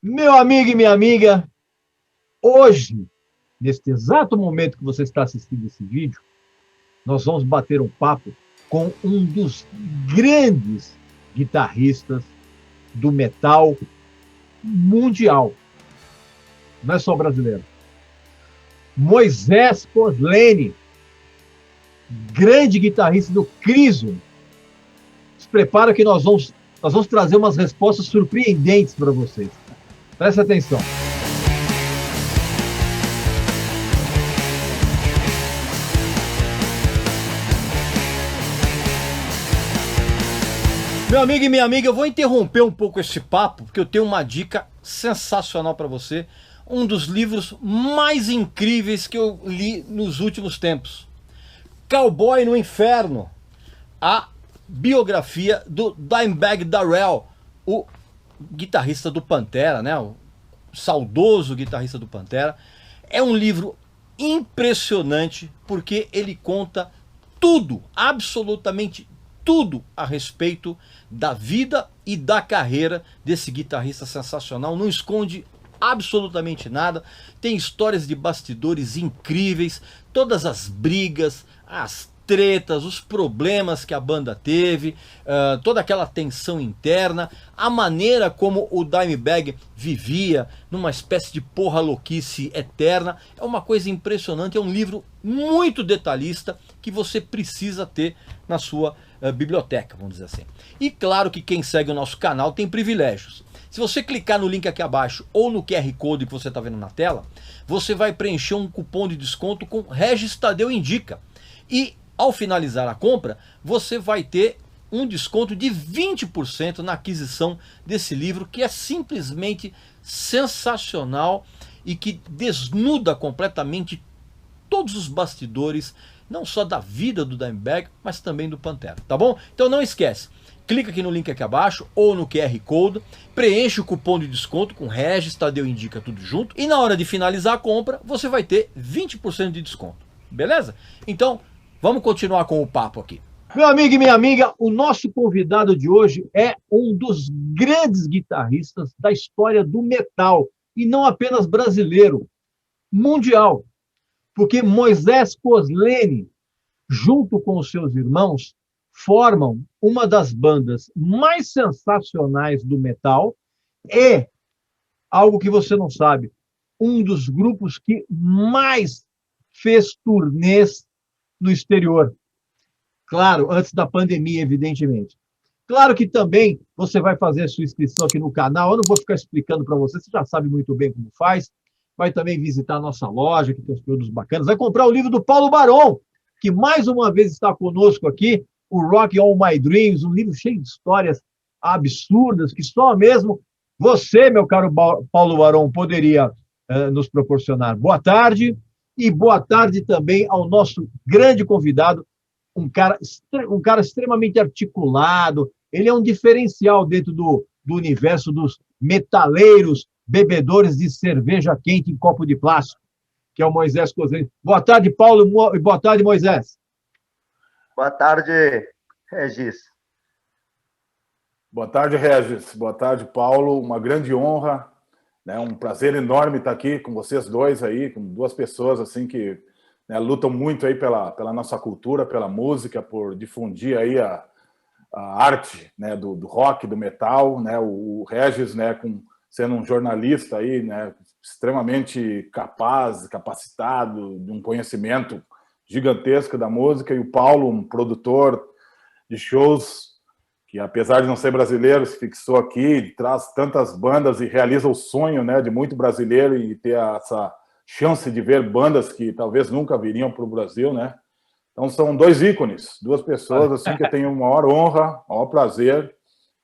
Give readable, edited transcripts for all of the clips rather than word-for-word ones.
Meu amigo e minha amiga, hoje, neste exato momento que você está assistindo esse vídeo, nós vamos bater um papo com um dos grandes guitarristas do metal mundial, não é só brasileiro. Moisés Posleni, grande guitarrista do Crisium. Se prepara que nós vamos trazer umas respostas surpreendentes para vocês. Presta atenção. Meu amigo e minha amiga, eu vou interromper um pouco esse papo, porque eu tenho uma dica sensacional para você. Um dos livros mais incríveis que eu li nos últimos tempos. Cowboy no Inferno. A biografia do Dimebag Darrell, o guitarrista do Pantera, né? O saudoso guitarrista do Pantera. É um livro impressionante, porque ele conta tudo, absolutamente tudo a respeito da vida e da carreira desse guitarrista sensacional. Não esconde absolutamente nada. Tem histórias de bastidores incríveis, todas as brigas, as tretas, os problemas que a banda teve, toda aquela tensão interna, a maneira como o Dimebag vivia numa espécie de porra louquice eterna. É uma coisa impressionante, é um livro muito detalhista que você precisa ter na sua biblioteca, vamos dizer assim. E claro que quem segue o nosso canal tem privilégios. Se você clicar no link aqui abaixo ou no QR Code que você está vendo na tela, você vai preencher um cupom de desconto com Regis Tadeu Indica. E ao finalizar a compra, você vai ter um desconto de 20% na aquisição desse livro, que é simplesmente sensacional e que desnuda completamente todos os bastidores, não só da vida do Dimebag, mas também do Pantera, tá bom? Então não esquece, clica aqui no link aqui abaixo ou no QR Code, preenche o cupom de desconto com Regis Tadeu Indica tudo junto, e na hora de finalizar a compra, você vai ter 20% de desconto, beleza? Então, vamos continuar com o papo aqui. Meu amigo e minha amiga, o nosso convidado de hoje é um dos grandes guitarristas da história do metal, e não apenas brasileiro, mundial. Porque Moisés Posleni, junto com os seus irmãos, formam uma das bandas mais sensacionais do metal e, algo que você não sabe, um dos grupos que mais fez turnês no exterior. Claro, antes da pandemia, evidentemente. Claro que também você vai fazer a sua inscrição aqui no canal, eu não vou ficar explicando para você, você já sabe muito bem como faz. Vai também visitar a nossa loja, que tem os produtos bacanas. Vai comprar o livro do Paulo Barão, que mais uma vez está conosco aqui, o Rock All My Dreams, um livro cheio de histórias absurdas, que só mesmo você, meu caro Paulo Barão, poderia nos proporcionar. Boa tarde, e boa tarde também ao nosso grande convidado, um cara extremamente articulado. Ele é um diferencial dentro do universo dos metaleiros, bebedores de cerveja quente em copo de plástico, que é o Moisés Posleni. Boa tarde, Paulo, e boa tarde, Moisés. Boa tarde, Regis. Boa tarde, Regis. Boa tarde, Paulo. Uma grande honra, né? Um prazer enorme estar aqui com vocês dois aí, com duas pessoas assim que, né, lutam muito aí pela nossa cultura, pela música, por difundir aí a arte, né, do rock, do metal, né? O Regis, né, sendo um jornalista aí, né, extremamente capaz, capacitado, de um conhecimento gigantesco da música, e o Paulo, um produtor de shows que, apesar de não ser brasileiro, se fixou aqui, traz tantas bandas e realiza o sonho, né, de muito brasileiro e ter essa chance de ver bandas que talvez nunca viriam para o Brasil, né? Então são dois ícones, duas pessoas assim que eu tenho uma maior honra, maior prazer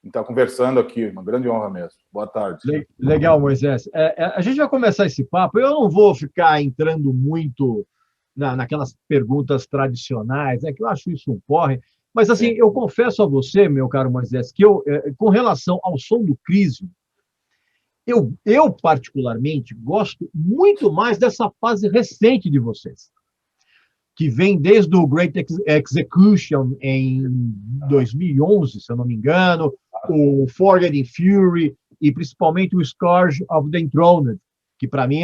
em estar conversando aqui, uma grande honra mesmo. Boa tarde. Legal, Moisés. A gente vai começar esse papo. Eu não vou ficar entrando muito naquelas perguntas tradicionais, né, que eu acho isso um porre. Mas, assim, eu confesso a você, meu caro Moisés, que com relação ao som do Crisium, eu particularmente gosto muito mais dessa fase recente de vocês, que vem desde o Great Execution em 2011, se eu não me engano, o Forgetting Fury, e principalmente o Scourge of the Enthroned, que para mim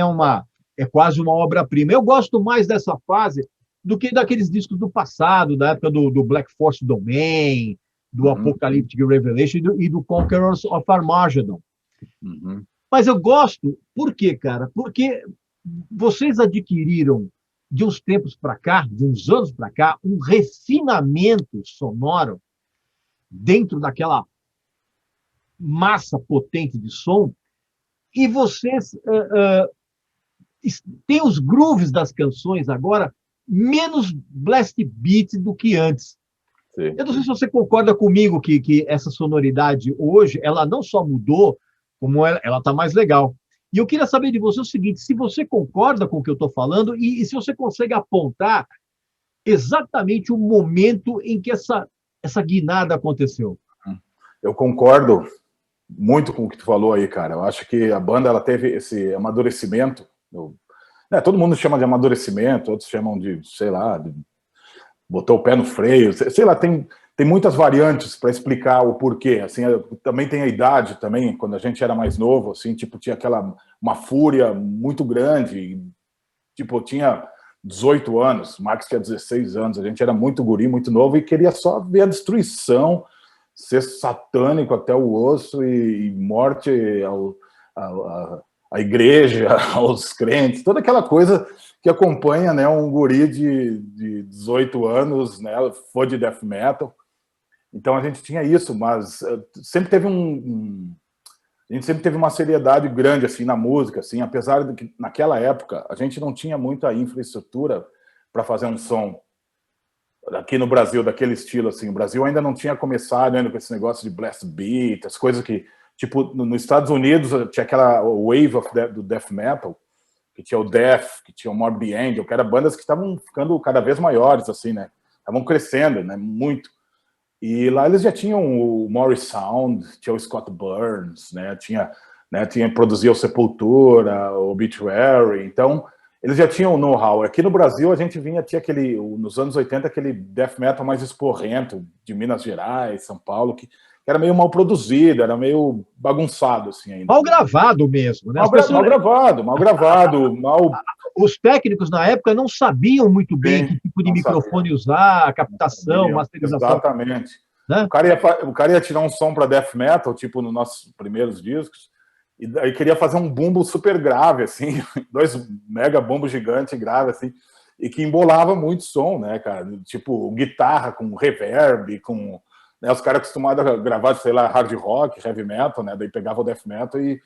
é quase uma obra-prima. Eu gosto mais dessa fase do que daqueles discos do passado, da época do Black Force Domain, do Apocalyptic Revelation e do Conquerors of Armageddon. Mas eu gosto, por quê, cara? Porque vocês adquiriram, de uns tempos para cá, de uns anos para cá, um refinamento sonoro dentro daquela massa potente de som, e vocês têm os grooves das canções agora menos blast beat do que antes. Sim. Eu não sei se você concorda comigo que essa sonoridade hoje, ela não só mudou, como ela está mais legal. E eu queria saber de você o seguinte, se você concorda com o que eu estou falando e se você consegue apontar exatamente o momento em que essa guinada aconteceu. Eu concordo muito com o que tu falou aí, cara. Eu acho que a banda ela teve esse amadurecimento. Todo mundo chama de amadurecimento, outros chamam de, sei lá, botou o pé no freio. Sei lá, tem muitas variantes para explicar o porquê. Assim, também tem a idade também, quando a gente era mais novo, assim, tipo, tinha uma fúria muito grande. E, tipo, eu tinha 18 anos, o Max tinha 16 anos, a gente era muito guri, muito novo e queria só ver a destruição, ser satânico até o osso e morte à igreja, aos crentes, toda aquela coisa que acompanha, né, um guri de 18 anos, né, fã de death metal. Então a gente tinha isso, mas sempre teve a gente sempre teve uma seriedade grande assim na música, assim, apesar de que naquela época a gente não tinha muita infraestrutura para fazer um som aqui no Brasil daquele estilo assim. O Brasil ainda não tinha começado ainda com esse negócio de blast beat, as coisas que tipo nos Estados Unidos tinha aquela wave do death metal, que tinha o Death, que tinha o Morbid Angel, que eram bandas que estavam ficando cada vez maiores assim, né? Estavam crescendo, né? Muito. E lá eles já tinham o Morris Sound, tinha o Scott Burns, né? Produzia o Sepultura, o Obituary, então eles já tinham o know-how. Aqui no Brasil a gente tinha nos anos 80, aquele death metal mais esporrento, de Minas Gerais, São Paulo, que era meio mal produzido, era meio bagunçado, assim, ainda. Mal gravado mesmo, né? Mal gravado. Os técnicos na época não sabiam muito bem que tipo de microfone usar, a captação, masterização. Exatamente. Né? O cara ia tirar um som para death metal, tipo nos nossos primeiros discos, e aí queria fazer um bumbo super grave, assim, 2 mega bumbos gigantes graves, assim, e que embolava muito som, né, cara? Tipo, guitarra com reverb, com... Né, os caras acostumados a gravar, sei lá, hard rock, heavy metal, né? Daí pegava o death metal e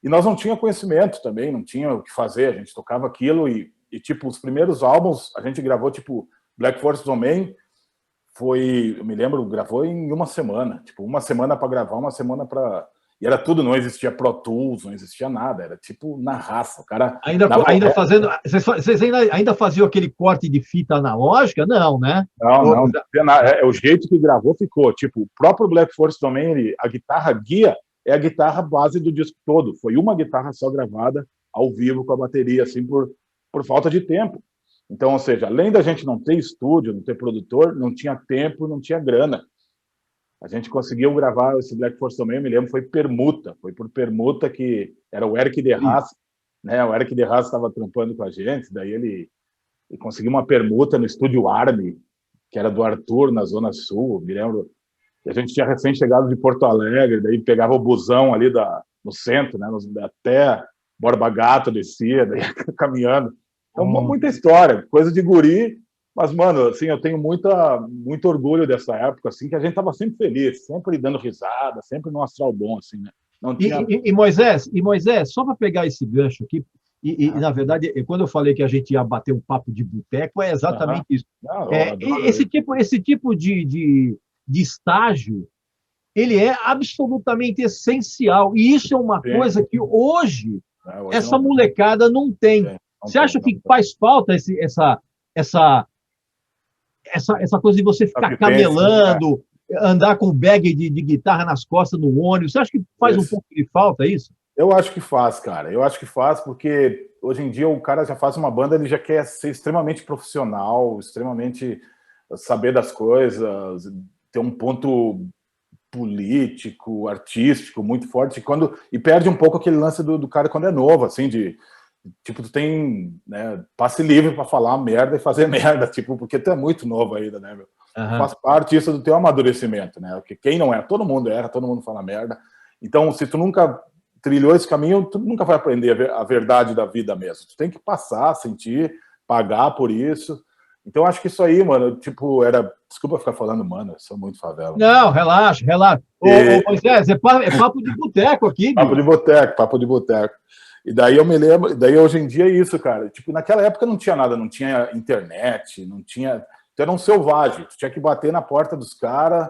nós não tinha conhecimento também, não tinha o que fazer, a gente tocava aquilo e tipo, os primeiros álbuns, a gente gravou, tipo, Black Force Domain, eu me lembro, gravou em uma semana, tipo, uma semana para gravar, uma semana para... E era tudo, não existia Pro Tools, não existia nada, era tipo na raça, o cara... fazendo... Vocês ainda faziam aquele corte de fita analógica? Não, né? Não. O jeito que gravou ficou, tipo, o próprio Black Force Domain, a guitarra guia é a guitarra base do disco todo. Foi uma guitarra só gravada ao vivo com a bateria, assim, por falta de tempo. Então, ou seja, além da gente não ter estúdio, não ter produtor, não tinha tempo, não tinha grana. A gente conseguiu gravar esse Black Force também, eu me lembro, foi permuta. Foi por permuta que era o Eric de Haas, né? O Eric de Haas estava trampando com a gente, daí ele conseguiu uma permuta no estúdio Army, que era do Arthur, na Zona Sul, me lembro. A gente tinha recém chegado de Porto Alegre, daí pegava o busão ali no centro, né, até Borba Gato, descia, daí caminhando. Então, muita história, coisa de guri, mas, mano, assim, eu tenho muito orgulho dessa época, assim, que a gente tava sempre feliz, sempre dando risada, sempre num astral bom, assim, né? Não tinha... Moisés, só para pegar esse gancho aqui, na verdade, quando eu falei que a gente ia bater um papo de boteco, é exatamente isso. Esse tipo de estágio, ele é absolutamente essencial. E isso é uma coisa que hoje essa molecada não tem. Você acha que faz falta essa coisa de você ficar camelando, andar com bag de guitarra nas costas no ônibus? Você acha que faz um pouco de falta isso? Eu acho que faz, cara. Eu acho que faz porque hoje em dia o cara já faz uma banda, ele já quer ser extremamente profissional, extremamente saber das coisas, ter um ponto político, artístico, muito forte, e perde um pouco aquele lance do cara quando é novo, assim, tipo, tu tem, né, passe livre para falar merda e fazer merda, tipo, porque tu é muito novo ainda, né, meu? Faz parte isso do teu amadurecimento, né? Porque quem não é, todo mundo erra, todo mundo fala merda. Então, se tu nunca trilhou esse caminho, tu nunca vai aprender a verdade da vida mesmo. Tu tem que passar, sentir, pagar por isso. Então, acho que isso aí, mano, tipo, desculpa ficar falando, mano, eu sou muito favela. Não, relaxa, relaxa. Ô, Moisés, é papo de boteco aqui, Papo de bicho. boteco, papo de boteco. E daí eu me lembro, daí hoje em dia é isso, cara. Tipo, naquela época não tinha nada, não tinha internet, não tinha. Tu era um selvagem, tu tinha que bater na porta dos caras.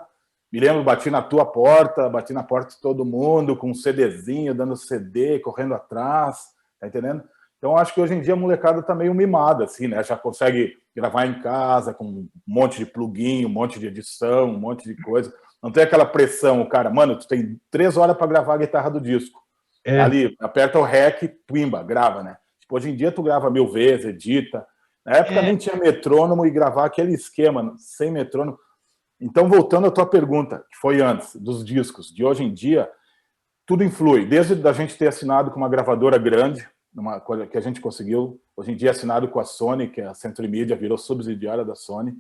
Me lembro, bati na tua porta, bati na porta de todo mundo, com um CDzinho, dando CD, correndo atrás, tá entendendo? Então acho que hoje em dia a molecada tá meio mimada, assim, né? Já consegue gravar em casa com um monte de plugin, um monte de edição, um monte de coisa. Não tem aquela pressão, o cara, mano, tu tem 3 horas para gravar a guitarra do disco. Ali, aperta o REC, pimba, grava, né? Tipo, hoje em dia tu grava 1000 vezes, edita. Na época nem tinha metrônomo e gravar aquele esquema, sem metrônomo. Então, voltando à tua pergunta, que foi antes, dos discos, de hoje em dia, tudo influi. Desde a gente ter assinado com uma gravadora grande, uma coisa que a gente conseguiu, hoje em dia assinado com a Sony, que é a Century Media, virou subsidiária da Sony,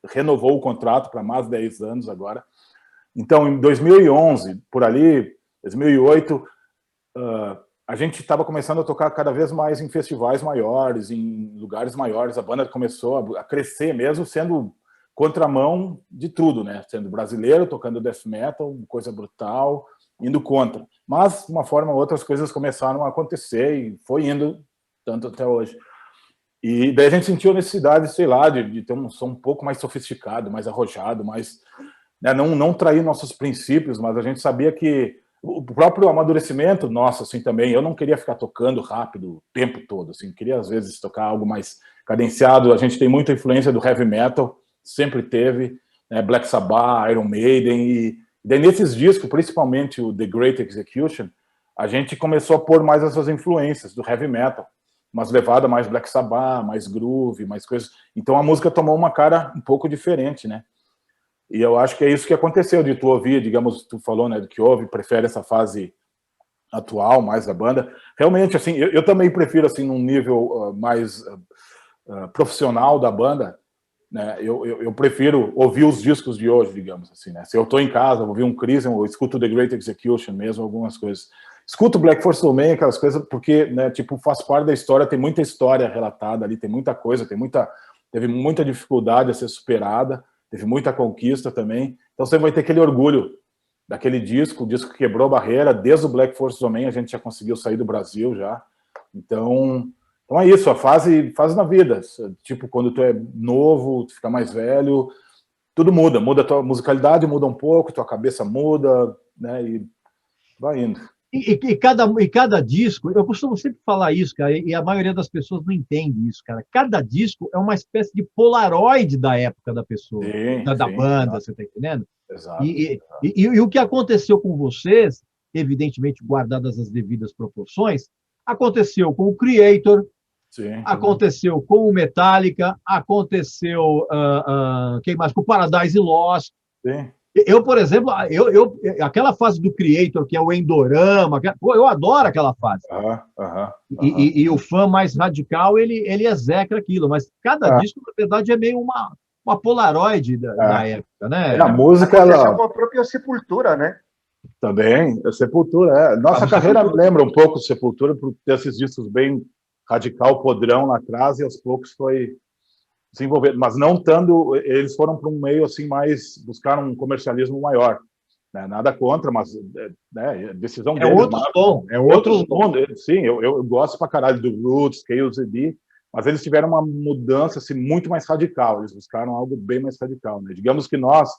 renovou o contrato para mais 10 anos agora. Então, em 2011, por ali, 2008, a gente estava começando a tocar cada vez mais em festivais maiores, em lugares maiores. A banda começou a crescer mesmo, sendo contramão de tudo, né? Sendo brasileiro, tocando death metal, coisa brutal, indo contra. Mas, de uma forma ou outra, as coisas começaram a acontecer e foi indo tanto até hoje. E daí a gente sentiu a necessidade, sei lá, de ter um som um pouco mais sofisticado, mais arrojado, mais, né, não trair nossos princípios, mas a gente sabia que o próprio amadurecimento nosso, assim, também, eu não queria ficar tocando rápido o tempo todo, assim, queria às vezes tocar algo mais cadenciado. A gente tem muita influência do heavy metal, sempre teve, né, Black Sabbath, Iron Maiden, e daí nesses discos, principalmente o The Great Execution, a gente começou a pôr mais essas influências do heavy metal, umas levadas mais Black Sabbath, mais groove, mais coisas. Então a música tomou uma cara um pouco diferente, né? E eu acho que é isso que aconteceu, de tu ouvir, digamos, tu falou, né, do que ouve, prefere essa fase atual, mais da banda. Realmente, assim, eu também prefiro, assim, num nível mais profissional da banda, né, eu prefiro ouvir os discos de hoje, digamos assim, né? Se eu tô em casa, vou ouvir um Crisium, eu escuto The Great Execution mesmo, algumas coisas. Escuto Black Force também, aquelas coisas, porque, né, tipo, faz parte da história, tem muita história relatada ali, tem muita coisa, teve muita dificuldade a ser superada, teve muita conquista também. Então você vai ter aquele orgulho daquele disco, o disco que quebrou a barreira. Desde o Black Forces Homem a gente já conseguiu sair do Brasil já. Então é isso, a fase na vida. Tipo, quando tu é novo, tu fica mais velho, tudo muda a tua musicalidade, muda um pouco, tua cabeça muda, né? E vai indo. E cada disco, eu costumo sempre falar isso, cara, e a maioria das pessoas não entende isso, cara. Cada disco é uma espécie de polaroid da época da pessoa, Sim, da sim, banda, exato. você está entendendo? Exato, E o que aconteceu com vocês, evidentemente guardadas as devidas proporções, aconteceu com o Creator, sim. aconteceu com o Metallica, aconteceu quem mais? Com o Paradise Lost. Sim. Eu, por exemplo, aquela fase do Creator, que é o Endorama, eu adoro aquela fase. E o fã mais radical, ele execra aquilo, mas cada disco, na verdade, é meio uma polaroid da época, né? A música, aconteceu com a própria Sepultura, né? Também, a Sepultura, Nossa carreira lembra um pouco de Sepultura, por ter esses discos bem radical, podrão lá atrás, e aos poucos foi desenvolvendo, mas não tanto, eles foram para um meio assim mais, buscaram um comercialismo maior, né? Nada contra, mas, né, decisão deles. Outro som, é outro som. Sim, eu gosto pra caralho do Roots, KOZD, mas eles tiveram uma mudança assim, muito mais radical, eles buscaram algo bem mais radical, né? Digamos que nós,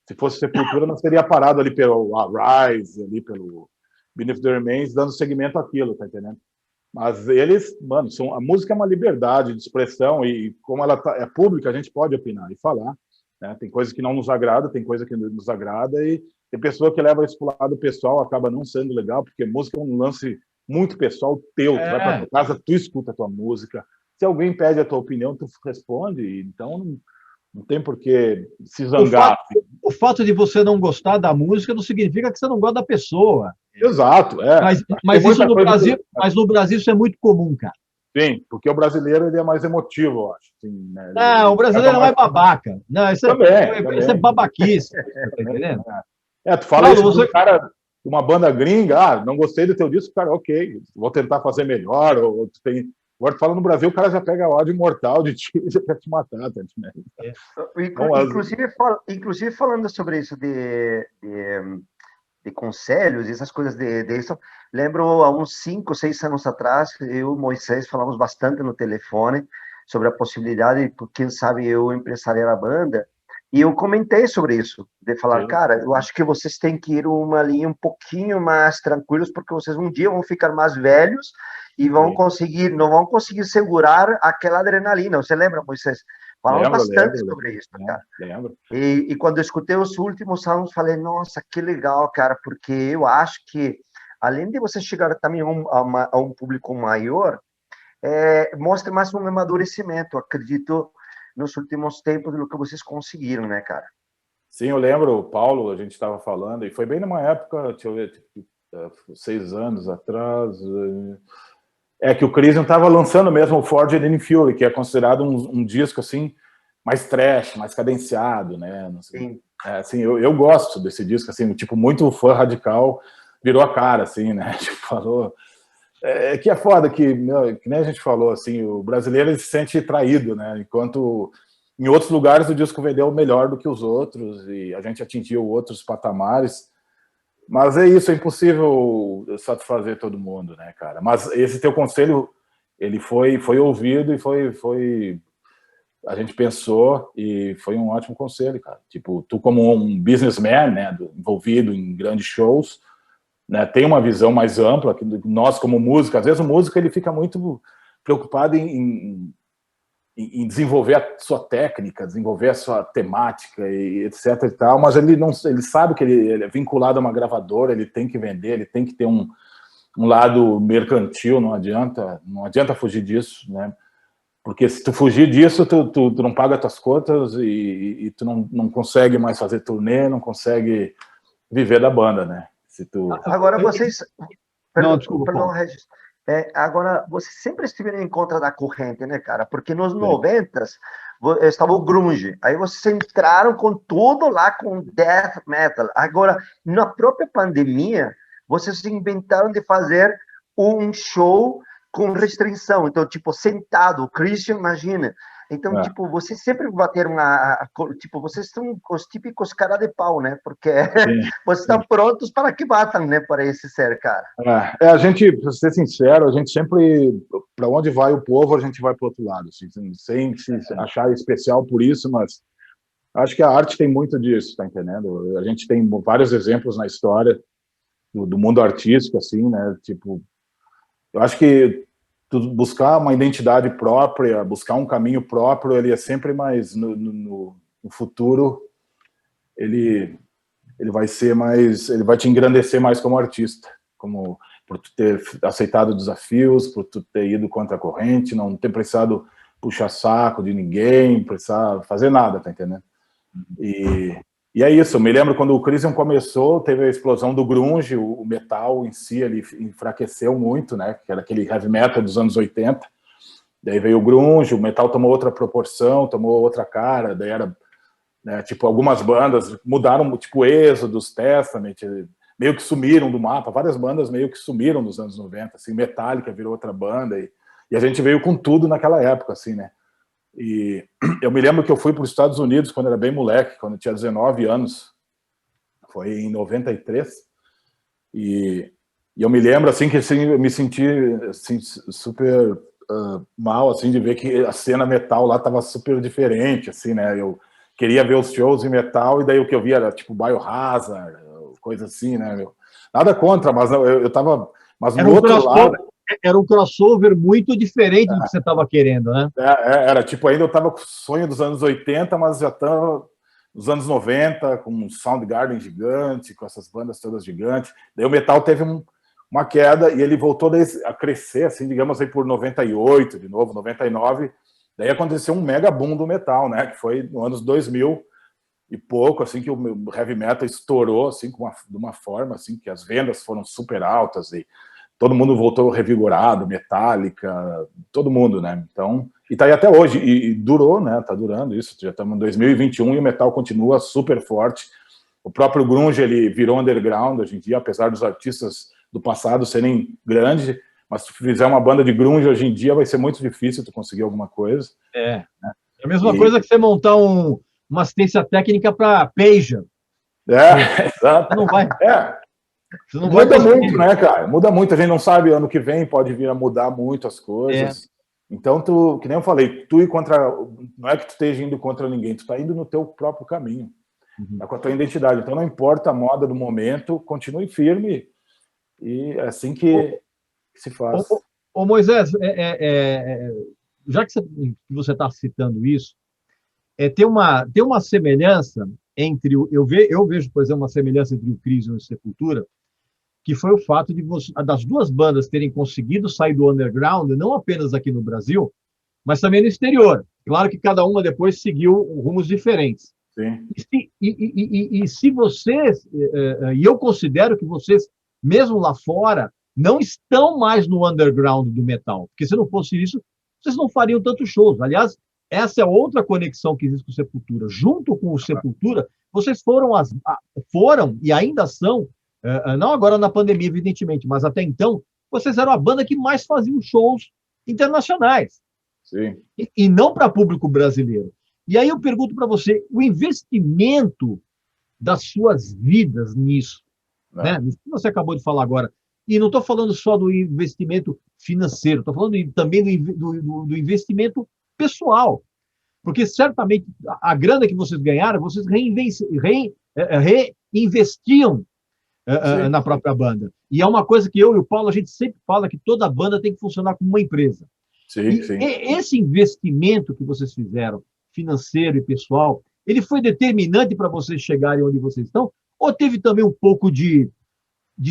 se fosse Sepultura, não seria parado ali pelo Arise, ali pelo Beneath the Remains, dando segmento àquilo, tá entendendo? Mas eles, mano, a música é uma liberdade de expressão e como ela é pública, a gente pode opinar e falar, né? Tem coisas que não nos agrada, tem coisa que nos agrada e tem pessoa que leva isso para o lado pessoal, acaba não sendo legal, porque música é um lance muito pessoal teu, tu vai para tua casa, tu escuta a tua música, se alguém pede a tua opinião, tu responde, então não tem por que se zangar. o fato de você não gostar da música não significa que você não gosta da pessoa. Exato, é. Mas Tem isso muita no coisa Brasil, mas no Brasil isso é muito comum, cara. Sim, porque o brasileiro ele é mais emotivo, eu acho. Assim, né? Não, o Ele acaba brasileiro é mais babaca. Não, Também, isso é também. babaquice. Você tá entendendo? Tu fala Paulo, isso de você. um cara, de uma banda gringa, não gostei do teu disco, cara, ok, vou tentar fazer melhor, ou tu tem... Agora tu fala no Brasil, o cara já pega ódio mortal de ti e já quer te matar, tá entendendo? Então, Inclusive falando sobre isso de conselhos, essas coisas de isso, lembro há uns 5, 6 anos atrás, eu e o Moisés falamos bastante no telefone sobre a possibilidade, por quem sabe eu empresariar a banda, e eu comentei sobre isso, de falar, sim, cara, eu acho que vocês têm que ir uma linha um pouquinho mais tranquilos, porque vocês um dia vão ficar mais velhos e não vão conseguir segurar aquela adrenalina. Você lembra, Moisés? Falamos bastante lembro, sobre isso, cara. lembro. E quando eu escutei os últimos álbuns, falei, nossa, que legal, cara, porque eu acho que, além de você chegar também a um público maior, mostra mais um amadurecimento, acredito, nos últimos tempos, do que vocês conseguiram, né, cara? Sim, eu lembro, Paulo, a gente estava falando, e foi bem numa época, deixa eu ver, tipo, 6 anos atrás, que o Crisium estava lançando mesmo o Forged in Fury, que é considerado um disco, assim, mais trash, mais cadenciado, né? Sim. Assim, eu gosto desse disco, assim, tipo, muito fã radical virou a cara, assim, né? Tipo, falou... que é foda que nem a gente falou, assim, o brasileiro ele se sente traído, né? Enquanto em outros lugares o disco vendeu melhor do que os outros e a gente atingiu outros patamares. Mas é isso, é impossível satisfazer todo mundo, né, cara? Mas esse teu conselho, ele foi ouvido e foi a gente pensou e foi um ótimo conselho, cara. Tipo, tu como um businessman, né, envolvido em grandes shows, né, tem uma visão mais ampla que nós como música. Às vezes o músico ele fica muito preocupado em desenvolver a sua técnica, desenvolver a sua temática e etc e tal, mas ele sabe que ele é vinculado a uma gravadora, ele tem que vender, ele tem que ter um lado mercantil, não adianta fugir disso, né? Porque se tu fugir disso, tu não paga tuas contas e tu não consegue mais fazer turnê, não consegue viver da banda, né? Se tu... Agora vocês... Não, desculpa, Perdão, Paulo. Regis. Agora, vocês sempre estiveram em contra da corrente, né, cara? Porque nos 90 estava o grunge. Aí vocês entraram com tudo lá com death metal. Agora, na própria pandemia, vocês inventaram de fazer um show com restrição. Então, tipo, sentado, o Christian, imagina. Então, tipo, vocês sempre bateram tipo, vocês são os típicos cara de pau, né? Porque vocês estão prontos para que batam, né? Para esse ser, cara. A gente, pra ser sincero, a gente sempre, para onde vai o povo, a gente vai para o outro lado, assim, sem se achar especial por isso, mas acho que a arte tem muito disso, tá entendendo? A gente tem vários exemplos na história do mundo artístico, assim, né? Tipo, eu acho que buscar uma identidade própria, buscar um caminho próprio, ele é sempre mais no futuro, ele vai ser mais, ele vai te engrandecer mais como artista, como por tu ter aceitado desafios, por tu ter ido contra a corrente, não ter precisado puxar saco de ninguém, precisar fazer nada, tá entendendo? E é isso, eu me lembro quando o Crisium começou, teve a explosão do grunge, o metal em si, ele enfraqueceu muito, né, que era aquele heavy metal dos anos 80, daí veio o grunge, o metal tomou outra proporção, tomou outra cara, daí era, né, tipo, algumas bandas mudaram, tipo Êxodos, Testament, meio que sumiram do mapa, várias bandas meio que sumiram nos anos 90, assim, Metallica virou outra banda, e a gente veio com tudo naquela época, assim, né. E eu me lembro que eu fui para os Estados Unidos quando era bem moleque, quando eu tinha 19 anos, foi em 93, e eu me lembro assim que assim, eu me senti assim, super mal assim de ver que a cena metal lá estava super diferente, assim, né? Eu queria ver os shows em metal e daí o que eu via era tipo Biohazard, coisa assim, né? Nada contra, mas eu tava, mas no outro lado era um crossover muito diferente do que você estava querendo, né? Era tipo, ainda eu estava com o sonho dos anos 80, mas já estava nos anos 90, com um Soundgarden gigante, com essas bandas todas gigantes. Daí o metal teve uma queda e ele voltou a crescer, assim, digamos aí, por 98, de novo, 99. Daí aconteceu um mega boom do metal, né? Que foi nos anos 2000. e pouco, assim, que o heavy metal estourou, assim, de uma forma, assim, que as vendas foram super altas e todo mundo voltou revigorado, Metallica, todo mundo, né? Então, e tá aí até hoje, e durou, né? Tá durando isso, já estamos em 2021 e o metal continua super forte. O próprio grunge, ele virou underground hoje em dia, apesar dos artistas do passado serem grandes, mas se tu fizer uma banda de grunge hoje em dia vai ser muito difícil tu conseguir alguma coisa. É a mesma coisa que você montar uma assistência técnica para pager. Exato. Você não vai. Você não Muda vai muito, né, cara? Muda muito. A gente não sabe, ano que vem pode vir a mudar muito as coisas. Então, que nem eu falei, tu ir contra... Não é que tu esteja indo contra ninguém, tu tá indo no teu próprio caminho. Tá com a tua identidade. Então, não importa a moda do momento, continue firme e é assim que se faz. Ô Moisés, já que você está citando isso, tem uma semelhança entre... Eu vejo, por exemplo, uma semelhança entre o Crisium e o Sepultura, que foi o fato das duas bandas terem conseguido sair do underground, não apenas aqui no Brasil, mas também no exterior. Claro que cada uma depois seguiu rumos diferentes. Sim. E se vocês, e eu considero que vocês, mesmo lá fora, não estão mais no underground do metal, porque se não fosse isso, vocês não fariam tantos shows. Aliás, essa é outra conexão que existe com o Sepultura. Junto com o Sepultura, vocês foram e ainda são, não agora na pandemia, evidentemente, mas até então, vocês eram a banda que mais faziam shows internacionais. Sim. E não para público brasileiro. E aí eu pergunto para você, o investimento das suas vidas nisso, né? Isso que você acabou de falar agora, e não estou falando só do investimento financeiro, estou falando também do investimento pessoal, porque certamente a grana que vocês ganharam, vocês reinvestiam na própria banda. E é uma coisa que eu e o Paulo, a gente sempre fala que toda banda tem que funcionar como uma empresa. Sim. Esse investimento que vocês fizeram, financeiro e pessoal, ele foi determinante para vocês chegarem onde vocês estão? Ou teve também um pouco de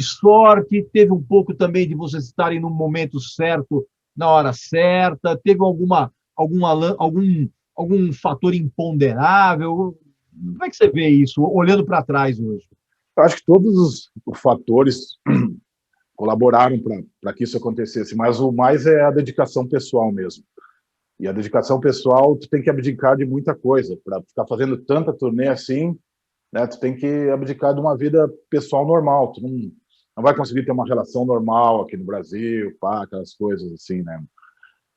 sorte, teve um pouco também de vocês estarem no momento certo, na hora certa, teve algum fator imponderável? Como é que você vê isso, olhando para trás hoje? Eu acho que todos os fatores colaboraram para que isso acontecesse, mas o mais é a dedicação pessoal mesmo. E a dedicação pessoal, tu tem que abdicar de muita coisa. Para ficar fazendo tanta turnê assim, né, tu tem que abdicar de uma vida pessoal normal. Tu não vai conseguir ter uma relação normal aqui no Brasil, aquelas coisas assim, né?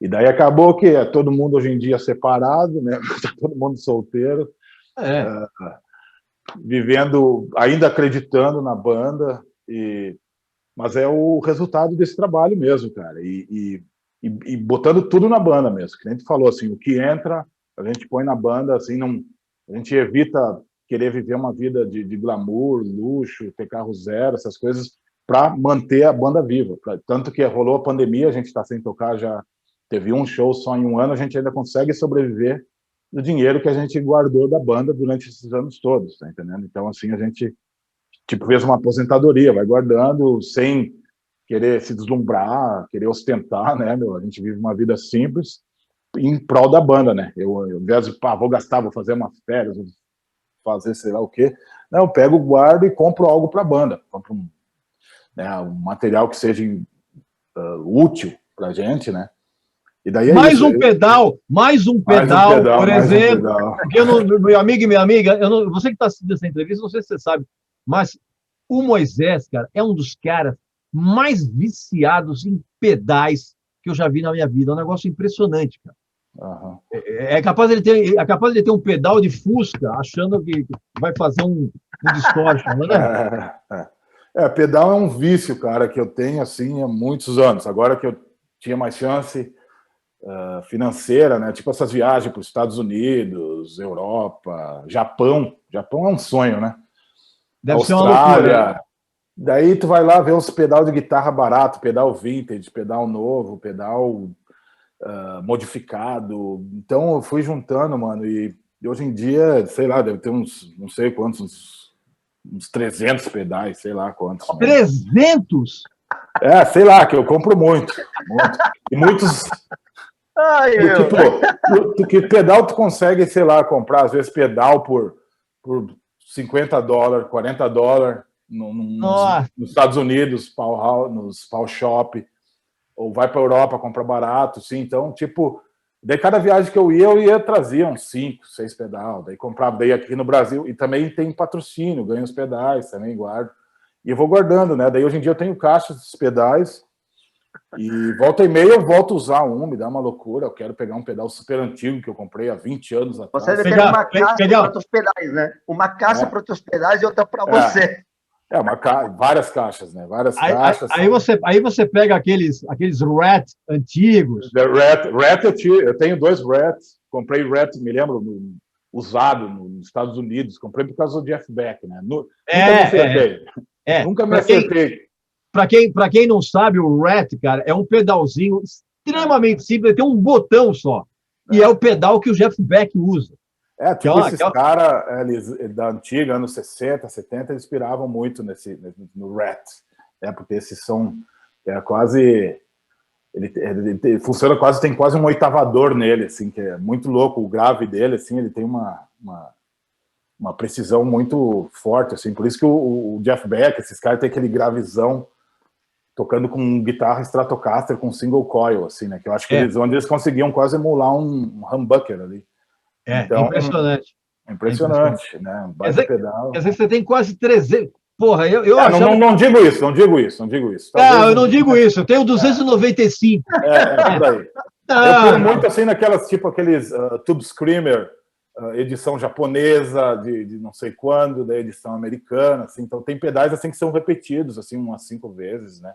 E daí acabou que é todo mundo hoje em dia separado, né? Todo mundo solteiro, vivendo, ainda acreditando na banda, mas é o resultado desse trabalho mesmo, cara. E botando tudo na banda mesmo, que a gente falou, assim, o que entra, a gente põe na banda, assim, a gente evita querer viver uma vida de glamour, luxo, ter carro zero, essas coisas, para manter a banda viva. Tanto que rolou a pandemia, a gente está sem tocar, já teve um show só em um ano, a gente ainda consegue sobreviver do dinheiro que a gente guardou da banda durante esses anos todos, tá entendendo? Então, assim, a gente fez uma aposentadoria, vai guardando sem querer se deslumbrar, querer ostentar, né, meu? A gente vive uma vida simples em prol da banda, né? Eu ao invés de, vou fazer uma férias, vou fazer sei lá o quê, não, eu pego, guardo e compro algo para a banda, compro um material que seja útil para a gente, né? E daí mais um pedal, por exemplo. Porque meu amigo e minha amiga, você que está assistindo essa entrevista, não sei se você sabe, mas o Moisés, cara, é um dos caras mais viciados em pedais que eu já vi na minha vida. É um negócio impressionante, cara. Uhum. É capaz de ele ter um pedal de Fusca, achando que vai fazer um distortion, né? Pedal é um vício, cara, que eu tenho assim há muitos anos. Agora que eu tinha mais chance financeira, né? Tipo essas viagens para os Estados Unidos, Europa, Japão. Japão é um sonho, né? Deve Austrália. Ser uma loucura, né? Daí tu vai lá ver uns pedal de guitarra barato, pedal vintage, pedal novo, pedal modificado. Então eu fui juntando, mano, e hoje em dia, sei lá, deve ter uns, não sei quantos, uns 300 pedais, sei lá quantos. 300? Sei lá, que eu compro muito. E muitos... Que pedal tu consegue, sei lá, comprar, às vezes pedal por por $50, $40 nos Estados Unidos, nos Pau Shop, ou vai para a Europa comprar barato, sim. Então, tipo, daí cada viagem que eu ia trazia uns 5, 6 pedal, daí comprava, daí aqui no Brasil, e também tem patrocínio, ganho os pedais, também guardo, e eu vou guardando, né? Daí hoje em dia eu tenho caixas desses pedais, e volta e meia eu volto a usar me dá uma loucura, eu quero pegar um pedal super antigo que eu comprei há 20 anos atrás. Você deve ter uma caixa para os teus pedais, né? Uma caixa para os teus pedais e outra para você. Várias caixas, né? Várias caixas. Aí você pega aqueles Rat antigos. Rat eu tenho 2 Rats. Comprei Rat, me lembro, usado nos Estados Unidos. Comprei por causa do Jeff Beck, né? Nunca me acertei. Nunca me acertei. Para quem não sabe, o Rat, cara, é um pedalzinho extremamente simples, tem um botão só. E é o pedal que o Jeff Beck usa. Esses caras da antiga, anos 60, 70, eles inspiravam muito no Rat. Porque esses são quase... Ele funciona quase, tem quase um oitavador nele, assim, que é muito louco. O grave dele, assim, ele tem uma precisão muito forte, assim. Por isso que o Jeff Beck, esses caras têm aquele gravizão tocando com guitarra Stratocaster com single coil, assim, né? Que eu acho que onde eles conseguiam quase emular um humbucker ali. Então, impressionante. Impressionante, né? Baita pedal. Quer dizer, você tem quase 300... Porra, não digo isso. Talvez eu não digo isso. Eu tenho 295. Por aí. Eu tenho muito assim naquelas, tipo aqueles Tube Screamer, edição japonesa de não sei quando, da edição americana, assim. Então tem pedais assim que são repetidos assim umas 5 vezes, né?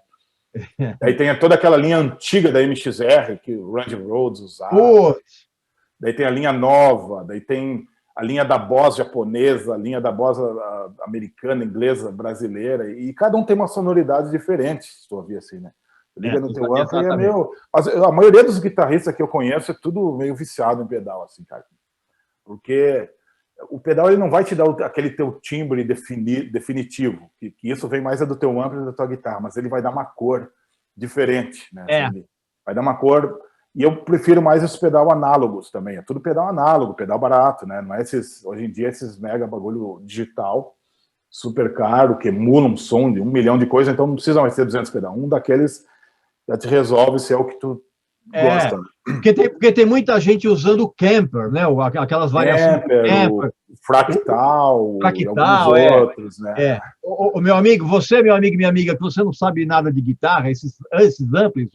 Aí tem toda aquela linha antiga da MXR que o Randy Rhoads usava. Daí tem a linha nova, daí tem a linha da Boss japonesa, a linha da Boss americana, inglesa, brasileira, e cada um tem uma sonoridade diferente, se tu ouvir assim, né? Liga no teu amplo e é meio... A maioria dos guitarristas que eu conheço é tudo meio viciado em pedal, assim, cara. Porque o pedal ele não vai te dar aquele teu timbre definitivo, que isso vem mais do teu amplo e da tua guitarra, mas ele vai dar uma cor diferente, né? Assim, vai dar uma cor... E eu prefiro mais os pedal análogos também. É tudo pedal análogo, pedal barato, né? Não é hoje em dia esses mega bagulho digital, super caro, que emula um som de 1 milhão de coisas, então não precisa mais ter 200 pedal. Um daqueles já te resolve se é o que tu gosta. Porque tem muita gente usando o Camper, né? Aquelas variações. O Fractal, e alguns outros, né? O meu amigo, minha amiga, que você não sabe nada de guitarra, esses amplis,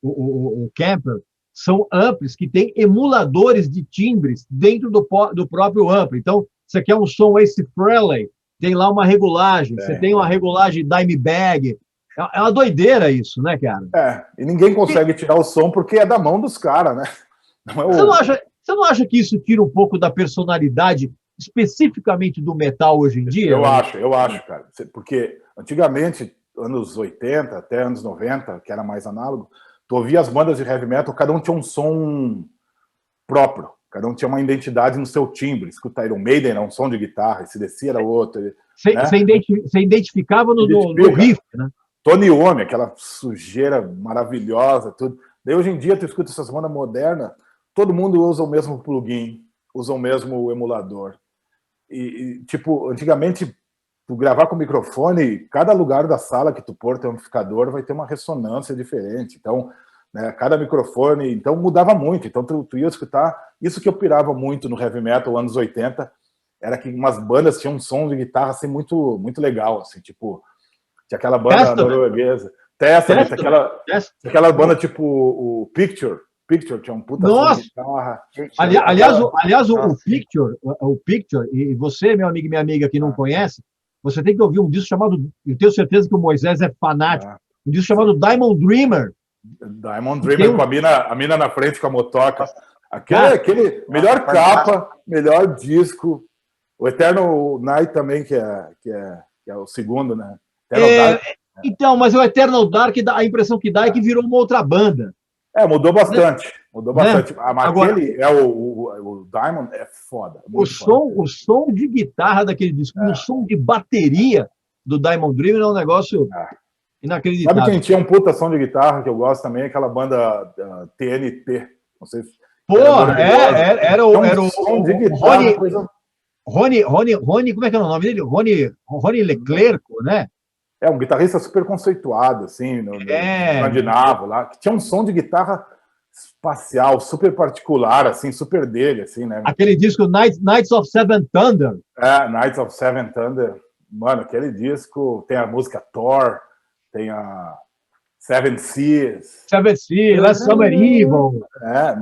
o Camper, são amplis que têm emuladores de timbres dentro do próprio ampli. Então, você quer um som Ace Frehley, tem lá uma regulagem. Você tem uma regulagem Dimebag. É uma doideira isso, né, cara? E ninguém consegue tirar o som porque é da mão dos caras, né? Você não acha que isso tira um pouco da personalidade especificamente do metal hoje em dia? Eu acho, cara. Porque antigamente, anos 80 até anos 90, que era mais análogo, tu ouvia as bandas de heavy metal, cada um tinha um som próprio, cada um tinha uma identidade no seu timbre. Escuta, Iron Maiden era um som de guitarra, AC/DC era outro. Você identificava no riff, né? Tony Iommi, aquela sujeira maravilhosa, tudo. Daí hoje em dia tu escuta essas bandas modernas, todo mundo usa o mesmo plugin, usa o mesmo emulador. E tipo, antigamente tu gravar com microfone, cada lugar da sala que tu pôr teu amplificador vai ter uma ressonância diferente. Então, né, cada microfone, então mudava muito. Então tu ia escutar, isso que eu pirava muito no heavy metal anos 80, era que umas bandas tinham um som de guitarra assim muito muito legal, assim, tipo, tinha aquela banda norueguesa, Testament, aquela banda tipo o Picture tinha um puta som de guitarra. Aliás, o Picture, e você, meu amigo e minha amiga que não conhece, você tem que ouvir um disco chamado, eu tenho certeza que o Moisés é fanático, um disco chamado Diamond Dreamer. Diamond Dreamer, com a mina na frente com a motoca. Aquele melhor capa, melhor disco. O Eternal Night também, que é o segundo, né? Então, mas o Eternal Dark, a impressão que dá é que virou uma outra banda. Mudou bastante. Mudou bastante. Agora, o Diamond é foda. O som de guitarra daquele disco, o som de bateria do Diamond Dreamer é um negócio inacreditável. Sabe quem tinha um puta som de guitarra que eu gosto também? Aquela banda TNT. Não sei se era o som de guitarra, Rony, como é que é o nome dele? Rony Leclerc, né? É um guitarrista super conceituado, assim, no escandinavo lá, que tinha um som de guitarra espacial, super particular, assim, super dele, assim, né? Aquele disco Knights of Seven Thunder. Knights of Seven Thunder. Mano, aquele disco tem a música Thor, tem a Seven Seas. Seven Seas, Last Summer Evil.